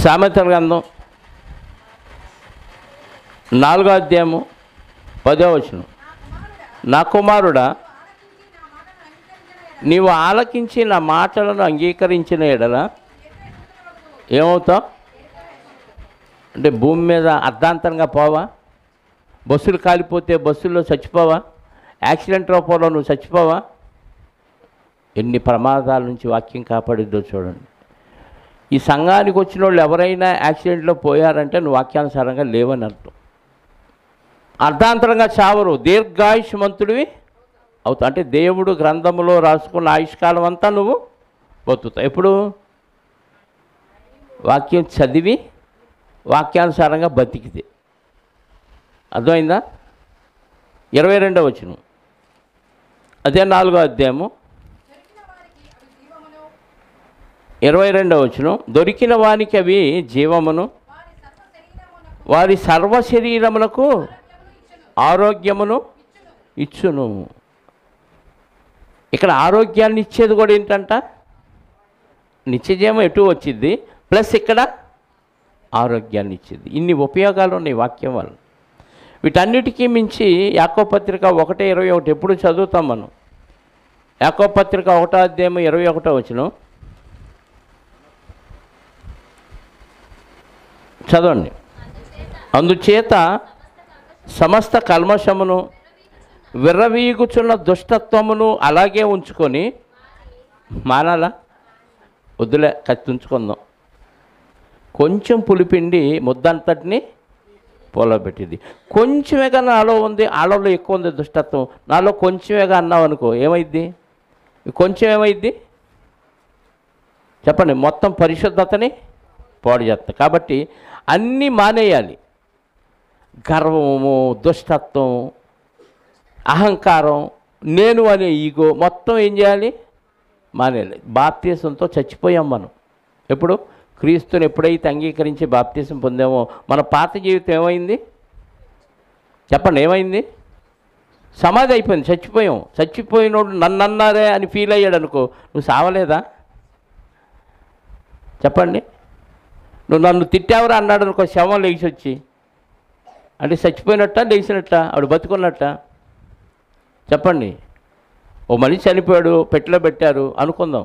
సామెతల గ్రంథం 4వ అధ్యాయము 10వ వచనం. నా కుమారుడా, నీవు ఆలకించి నా మాటలను అంగీకరించిన ఎడల ఏమవుతావు? అంటే భూమి మీద అర్ధాంతరంగా పోవా? బస్సులు కాలిపోతే బస్సుల్లో చచ్చిపోవా? యాక్సిడెంట్ రూపంలో నువ్వు చచ్చిపోవా? ఎన్ని ప్రమాదాల నుంచి వాక్యం కాపాడిద్దో చూడండి. ఈ సంఘానికి వచ్చిన వాళ్ళు ఎవరైనా యాక్సిడెంట్లో పోయారంటే నువ్వు వాక్యానుసారంగా లేవని అర్థం. అర్ధాంతరంగా చావరు, దీర్ఘాయుష్మంతుడివి అవుతావు. అంటే దేవుడు గ్రంథంలో రాసుకున్న ఆయుష్కాలం అంతా నువ్వు బతుకుతావు. ఎప్పుడు? వాక్యం చదివి వాక్యానుసారంగా బతికితే. అర్థమైందా? 22వ వచనం, అదే 4వ అధ్యాయము 22వ వచనం. దొరికిన వానికి అవి జీవమును, వారి సర్వ శరీరములకు ఆరోగ్యమును ఇచ్చును. ఇక్కడ ఆరోగ్యాన్ని ఇచ్చేది కూడా ఏంటంట? నిత్యజీవం ఎటు వచ్చింది, ప్లస్ ఇక్కడ ఆరోగ్యాన్ని ఇచ్చేది. ఇన్ని ఉపయోగాలు ఉన్నాయి వాక్యం వల్ల. వీటన్నిటికీ మించి యాకోబు పత్రిక 1:21 ఎప్పుడు చదువుతాం మనం. యాకోబు పత్రిక 1వ అధ్యాయం 21వ వచనం చదవండి. అందుచేత సమస్త కల్మషమును విర్రవీగుచున్న దుష్టత్వమును అలాగే ఉంచుకొని మానాలా? వద్దులే, కత్తి ఉంచుకుందాం. కొంచెం పులిపిండి ముద్దంతటిని పొలో పెట్టింది. కొంచెమేగా నాలో ఉంది, ఆడలో ఎక్కువ ఉంది దుష్టత్వం. నాలో కొంచెమేగా అన్నావు అనుకో, ఏమైద్ది? కొంచెం ఏమైంది చెప్పండి, మొత్తం పరిశుద్ధతని పాడు చేస్తాం. కాబట్టి అన్నీ మానేయాలి. గర్వము, దుష్టత్వం, అహంకారం, నేను అనే ఈగో మొత్తం ఏం చేయాలి? మానేయాలి. బాప్తీసంతో చచ్చిపోయాం మనం. ఎప్పుడు క్రీస్తుని ఎప్పుడైతే అంగీకరించి బాప్తీసం పొందామో మన పాత జీవితం ఏమైంది చెప్పండి, ఏమైంది? సమాధి అయిపోయింది, చచ్చిపోయాం. చచ్చిపోయినోడు నన్ను అన్నారే అని ఫీల్ అయ్యాడు అనుకో, నువ్వు సావలేదా? చెప్పండి. నువ్వు నన్ను తిట్టావరా అన్నాడు అనుకో, శవం లేచి వచ్చి, అంటే చచ్చిపోయినట్ట లేచినట్ట, ఆవిడ బతుకున్నట్ట? చెప్పండి. ఓ మనిషి చనిపోయాడు, పెట్టెలో పెట్టారు అనుకుందాం.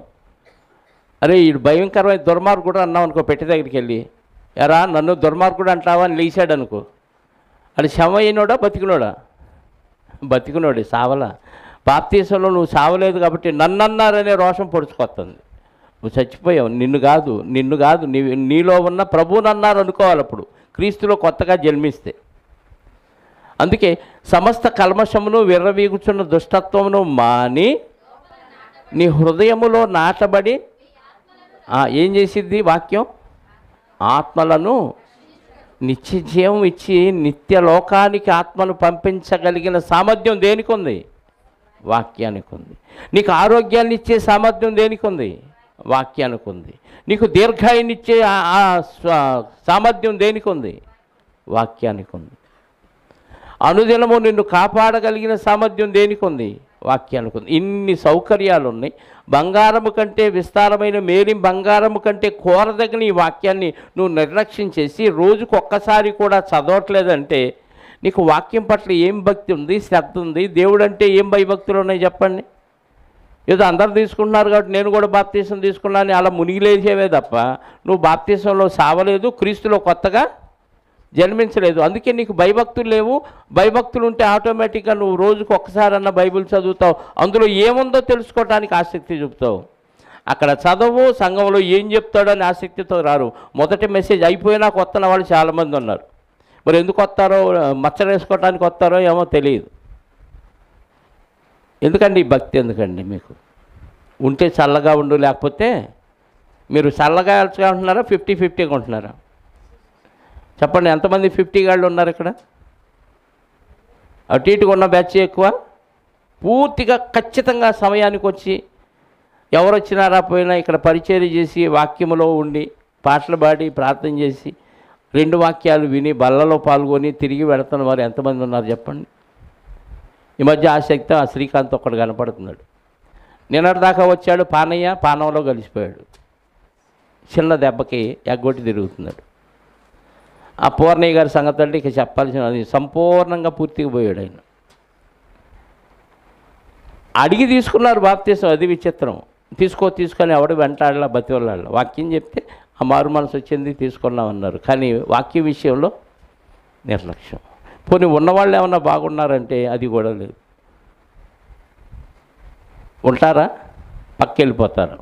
అరే వీడు భయంకరమైన దుర్మార్గుడు అన్నావు అనుకో, పెట్టె దగ్గరికి వెళ్ళి, ఎరా నన్ను దుర్మార్గుడు అంటావా అని లేచాడు అనుకో, అది శవం అయినోడా బతికినోడా? బతికినోడే, సావలా. బాప్తీసంలో నువ్వు సావలేదు కాబట్టి నన్ను అన్నారనే రోషం పొడుచుకొస్తుంది. నువ్వు చచ్చిపోయావు, నిన్ను కాదు నీలో ఉన్న ప్రభువుని అన్నారు అనుకోవాలి. అప్పుడు క్రీస్తులో కొత్తగా జన్మిస్తే. అందుకే సమస్త కల్మషమును విర్రవీగుచున్న దుష్టత్వమును మాని నీ హృదయములో నాటబడి ఏం చేసిద్ది వాక్యం? ఆత్మలను నిత్య జీవం ఇచ్చి నిత్య లోకానికి ఆత్మను పంపించగలిగిన సామర్థ్యం దేనికి ఉంది? వాక్యానికి ఉంది. నీకు ఆరోగ్యాన్ని ఇచ్చే సామర్థ్యం దేనికి ఉంది? వాక్యానికి ఉంది. నీకు దీర్ఘాయుని ఇచ్చే సామర్థ్యం దేనికి ఉంది? వాక్యానికి ఉంది. అనుదినము నిన్ను కాపాడగలిగిన సామర్థ్యం దేనికి ఉంది? వాక్యానికి ఉంది. ఇన్ని సౌకర్యాలు ఉన్నాయి. బంగారము కంటే విస్తారమైన మేలి బంగారము కంటే కోరదగిన ఈ వాక్యాన్ని నువ్వు నిర్లక్ష్యం చేసి రోజుకు ఒక్కసారి కూడా చదవట్లేదంటే నీకు వాక్యం పట్ల ఏం భక్తి ఉంది, శ్రద్ధ ఉంది? దేవుడు అంటే ఏం భయభక్తులు ఉన్నాయి చెప్పండి? ఏదో అందరు తీసుకుంటున్నారు కాబట్టి నేను కూడా బాప్తీసం తీసుకున్నాను అలా మునిగిలేసేవే తప్ప నువ్వు బాప్తీసంలో సావలేదు, క్రీస్తులో కొత్తగా జన్మించలేదు. అందుకే నీకు భయభక్తులు లేవు. భయభక్తులు ఉంటే ఆటోమేటిక్గా నువ్వు రోజుకు ఒక్కసారన్నా బైబిల్ చదువుతావు, అందులో ఏముందో తెలుసుకోవడానికి ఆసక్తి చూపుతావు. అక్కడ చదవు, సంఘంలో ఏం చెప్తాడో అని ఆసక్తితో రారు. మొదటి మెసేజ్ అయిపోయినా కొత్తన వాళ్ళు చాలామంది ఉన్నారు. మరి ఎందుకు వస్తారో, మచ్చరేసుకోవడానికి వస్తారో ఏమో తెలియదు. ఎందుకండి ఈ భక్తి? ఎందుకండి మీకు? ఉంటే చల్లగా ఉండు, లేకపోతే మీరు చల్లగా ఉంటున్నారా 50-50గా ఉంటున్నారా? చెప్పండి, ఎంతమంది 50 గాళ్ళు ఉన్నారు ఇక్కడ? అటు ఇటుగా ఉన్న బ్యాచ్ ఎక్కువ. పూర్తిగా ఖచ్చితంగా సమయానికి వచ్చి ఎవరు వచ్చినారా పోయినా ఇక్కడ పరిచర్య చేసి వాక్యములో ఉండి పాటలు పాడి ప్రార్థన చేసి 2 వాక్యాలు విని బల్లలో పాల్గొని తిరిగి వెళుతున్న వారు ఎంతమంది ఉన్నారు చెప్పండి? ఈ మధ్య ఆసక్తి ఆ శ్రీకాంత్ ఒక్కడు కనపడుతున్నాడు. నిన్నటిదాకా వచ్చాడు పానయ్య, పానంలో కలిసిపోయాడు. చిన్న దెబ్బకి ఎగ్గొట్టి తిరుగుతున్నాడు. ఆ పూర్ణయ్య గారి సంగతి అంటే ఇక చెప్పాల్సిన, అది సంపూర్ణంగా పూర్తిగా పోయాడు ఆయన. అడిగి తీసుకున్నారు బాప్తీసం, అది విచిత్రం. తీసుకొని ఎవడు వెంటాడలా, బతివల్లాడ. వాక్యం చెప్తే ఆ మారు మనసు వచ్చింది తీసుకున్నామన్నారు. కానీ వాక్య విషయంలో నిర్లక్ష్యం. పోనీ ఉన్నవాళ్ళు ఏమన్నా బాగున్నారంటే అది కూడా లేదు. ఉంటారా? పక్కెళ్ళిపోతారు.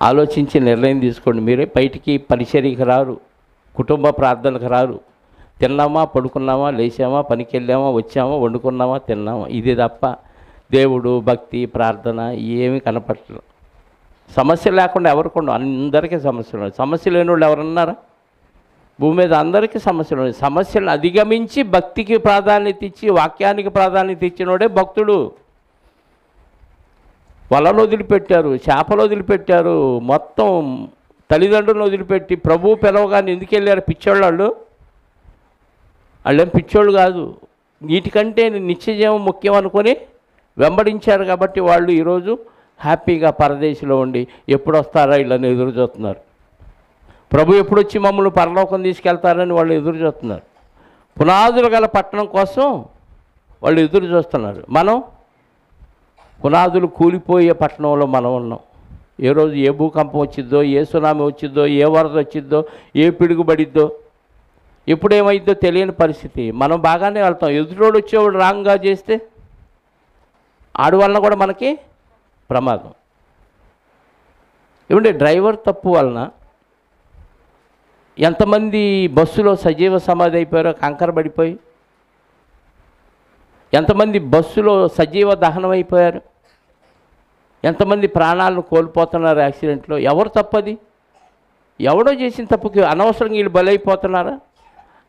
ఆలోచించి నిర్ణయం తీసుకోండి. మీరే బయటికి పరిచర్యకి రారు, కుటుంబ ప్రార్థనకు రారు. తిన్నామా, పడుకున్నామా, లేచామా, పనికి వెళ్ళామా, వచ్చామా, వండుకున్నామా, తిన్నామా, ఇది తప్ప దేవుడు, భక్తి, ప్రార్థన ఏమీ కనపడలేదు. సమస్య లేకుండా ఎవరికి అందరికీ సమస్యలు ఉన్నాయి. సమస్య లేని వాళ్ళు ఎవరున్నారా? భూమి మీద అందరికీ సమస్యలు ఉన్నాయి. సమస్యలను అధిగమించి భక్తికి ప్రాధాన్యత ఇచ్చి వాక్యానికి ప్రాధాన్యత ఇచ్చినోడే భక్తుడు. వలను వదిలిపెట్టారు, చేపలు వదిలిపెట్టారు, మొత్తం తల్లిదండ్రులను వదిలిపెట్టి ప్రభువు పిలవగానే ఎందుకు వెళ్ళారు? పిచ్చోళ్ళు వాళ్ళేం పిచ్చోళ్ళు కాదు. వీటికంటే నిత్యజీవం ముఖ్యం అనుకొని వెంబడించారు. కాబట్టి వాళ్ళు ఈరోజు హ్యాపీగా పరదేశంలో ఉండి ఎప్పుడు వస్తారా వీళ్ళని ఎదురు చూస్తున్నారు. ప్రభు ఎప్పుడు వచ్చి మమ్మల్ని పరలోకం తీసుకెళ్తారని వాళ్ళు ఎదురు చూస్తున్నారు. పునాదులు గల పట్టణం కోసం వాళ్ళు ఎదురు చూస్తున్నారు. మనం పునాదులు కూలిపోయే పట్టణంలో మనం ఉన్నాం. ఏ రోజు ఏ భూకంపం వచ్చిద్దో, ఏ సునామీ వచ్చిద్దో, ఏ వరద వచ్చిద్దో, ఏ పిడుగుబడిద్దో, ఎప్పుడేమైద్దో తెలియని పరిస్థితి. మనం బాగానే వెళ్తాం. ఎదురోడు వచ్చేవాడు రాంగ్గా చేస్తే ఆడు వలన కూడా మనకి ప్రమాదం. ఏమంటే డ్రైవర్ తప్పు వలన ఎంతమంది బస్సులో సజీవ సమాధి అయిపోయారో కంకర పడిపోయి, ఎంతమంది బస్సులో సజీవ దహనం అయిపోయారు. ఎంతమంది ప్రాణాలను కోల్పోతున్నారు యాక్సిడెంట్లో? ఎవరు తప్పది? ఎవడో చేసిన తప్పుకి అనవసరంగా వీళ్ళు బలైపోతున్నారా?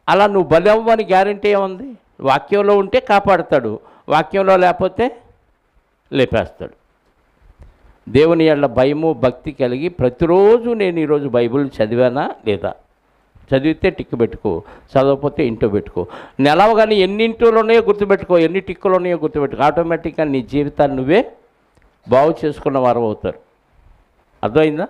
అలా నువ్వు బలి అవ్వని గ్యారంటీ ఏముంది? వాక్యంలో ఉంటే కాపాడుతాడు, వాక్యంలో లేకపోతే లేపేస్తాడు. దేవుని యెడల భయము భక్తి కలిగి ప్రతిరోజు నేను ఈరోజు బైబిల్ చదివానా లేదా? చదివితే టిక్కు పెట్టుకో, చదవకపోతే ఇంట్లో పెట్టుకో. నెలవగానే ఎన్ని ఇంట్లో ఉన్నాయో గుర్తుపెట్టుకో, ఎన్ని టిక్కులు ఉన్నాయో గుర్తుపెట్టుకో. ఆటోమేటిక్గా నీ జీవితాన్ని నువ్వే బాగు చేసుకున్న వారు అవుతారు. అర్థమైందా?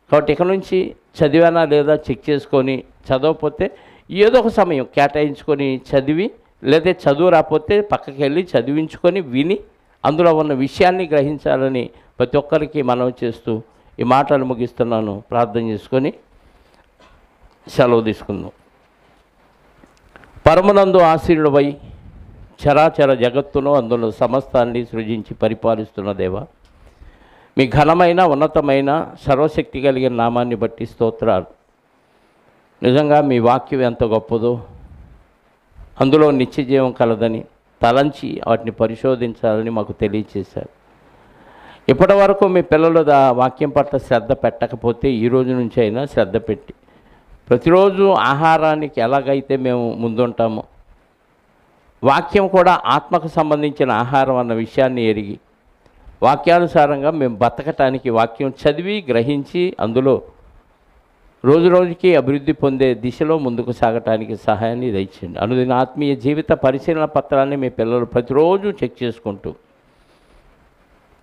కాబట్టి ఇక నుంచి చదివానా లేదా చెక్ చేసుకొని, చదవకపోతే ఏదో ఒక సమయం కేటాయించుకొని చదివి, లేదా చదువు రాకపోతే పక్కకి వెళ్ళి చదివించుకొని విని అందులో ఉన్న విషయాన్ని గ్రహించాలని ప్రతి ఒక్కరికి మనవి చేస్తూ ఈ మాటలు ముగిస్తున్నాను. ప్రార్థన చేసుకొని సెలవు తీసుకుందాం. పరమనందు ఆసీనుడవై చరాచర జగత్తును అందులో సమస్తాన్ని సృజించి పరిపాలిస్తున్న దేవా, మీ ఘనమైన ఉన్నతమైన సర్వశక్తి కలిగిన నామాన్ని బట్టి స్తోత్రాలు. నిజంగా మీ వాక్యం ఎంత గొప్పదో, అందులో నిత్యజీవం కలదని తలంచి వాటిని పరిశోధించాలని మాకు తెలియచేశారు. ఇప్పటి వరకు మీ పిల్లలు వాక్యం పట్ల శ్రద్ధ పెట్టకపోతే ఈ రోజు నుంచి అయినా శ్రద్ధ పెట్టి ప్రతిరోజు ఆహారానికి ఎలాగైతే మేము ముందుంటామో, వాక్యం కూడా ఆత్మకు సంబంధించిన ఆహారం అన్న విషయాన్ని ఎరిగి వాక్యానుసారంగా మేము బతకటానికి వాక్యం చదివి గ్రహించి అందులో రోజు రోజుకి అభివృద్ధి పొందే దిశలో ముందుకు సాగటానికి సహాయాన్ని దయచేయండి. అనుదిన ఆత్మీయ జీవిత పరిశీలన పత్రాన్ని మీ పిల్లలు ప్రతిరోజు చెక్ చేసుకుంటూ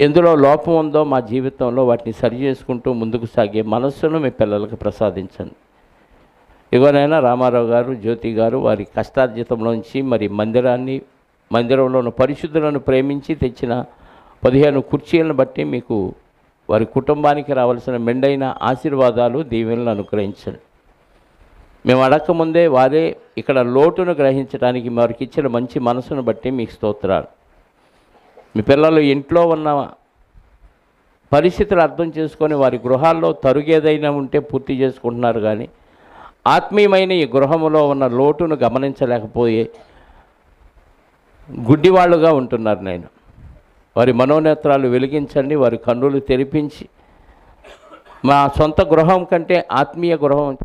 ఎందులో లోపం ఉందో మా జీవితంలో వాటిని సరి చేసుకుంటూ ముందుకు సాగే మనస్సును మీ పిల్లలకు ప్రసాదించండి. ఇగోనైనా రామారావు గారు, జ్యోతి గారు వారి కష్టార్జితంలోంచి మరి మందిరంలో ఉన్న పరిశుద్ధులను ప్రేమించి తెచ్చిన 15 కుర్చీలను బట్టి మీకు వారి కుటుంబానికి రావాల్సిన మెండైన ఆశీర్వాదాలు దీవెనలు అనుగ్రహించండి. మేము అడగకముందే వారే ఇక్కడ లోటును గ్రహించడానికి వారికి ఇచ్చిన మంచి మనసును బట్టి మీకు స్తోత్రాలు. మీ పిల్లలు ఇంట్లో ఉన్న పరిస్థితులు అర్థం చేసుకొని వారి గృహాల్లో తరుగేదైనా ఉంటే పూర్తి చేసుకుంటున్నారు, కానీ ఆత్మీయమైన ఈ గృహములో ఉన్న లోటును గమనించలేకపోయే గుడ్డివాళ్ళుగా ఉంటున్నారు. నేను వారి మనోనేత్రాలు వెలిగించండి, వారి కన్నులు తెరిపించి మా సొంత గృహం కంటే ఆత్మీయ గృహం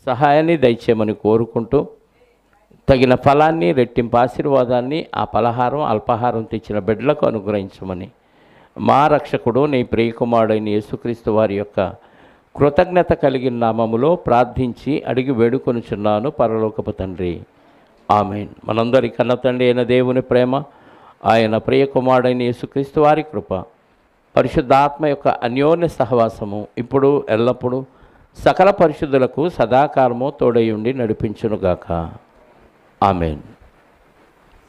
సహాయాన్ని దయచేయమని కోరుకుంటూ తగిన ఫలాన్ని రెట్టింపు ఆశీర్వాదాన్ని ఆ పలహారం అల్పాహారం తెచ్చిన బిడ్డలకు అనుగ్రహించమని మా రక్షకుడు నీ ప్రియకుమారుడైన యేసుక్రీస్తు వారి యొక్క కృతజ్ఞత కలిగిన నామములో ప్రార్థించి అడిగి వేడుకొనుచున్నాను పరలోకపు తండ్రి, ఆమేన్. మనందరి కన్న తండ్రి అయిన దేవుని ప్రేమ, ఆయన ప్రియకుమారుడైన యేసుక్రీస్తు వారి కృప, పరిశుద్ధాత్మ యొక్క అన్యోన్య సహవాసము ఇప్పుడు ఎల్లప్పుడూ సకల పరిశుద్ధులకు సదాకాలము తోడయుండి నడిపించునుగాక. ఆమేన్.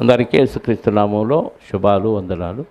అందరికీ యేసుక్రీస్తు నామములో శుభాలు, వందనాలు.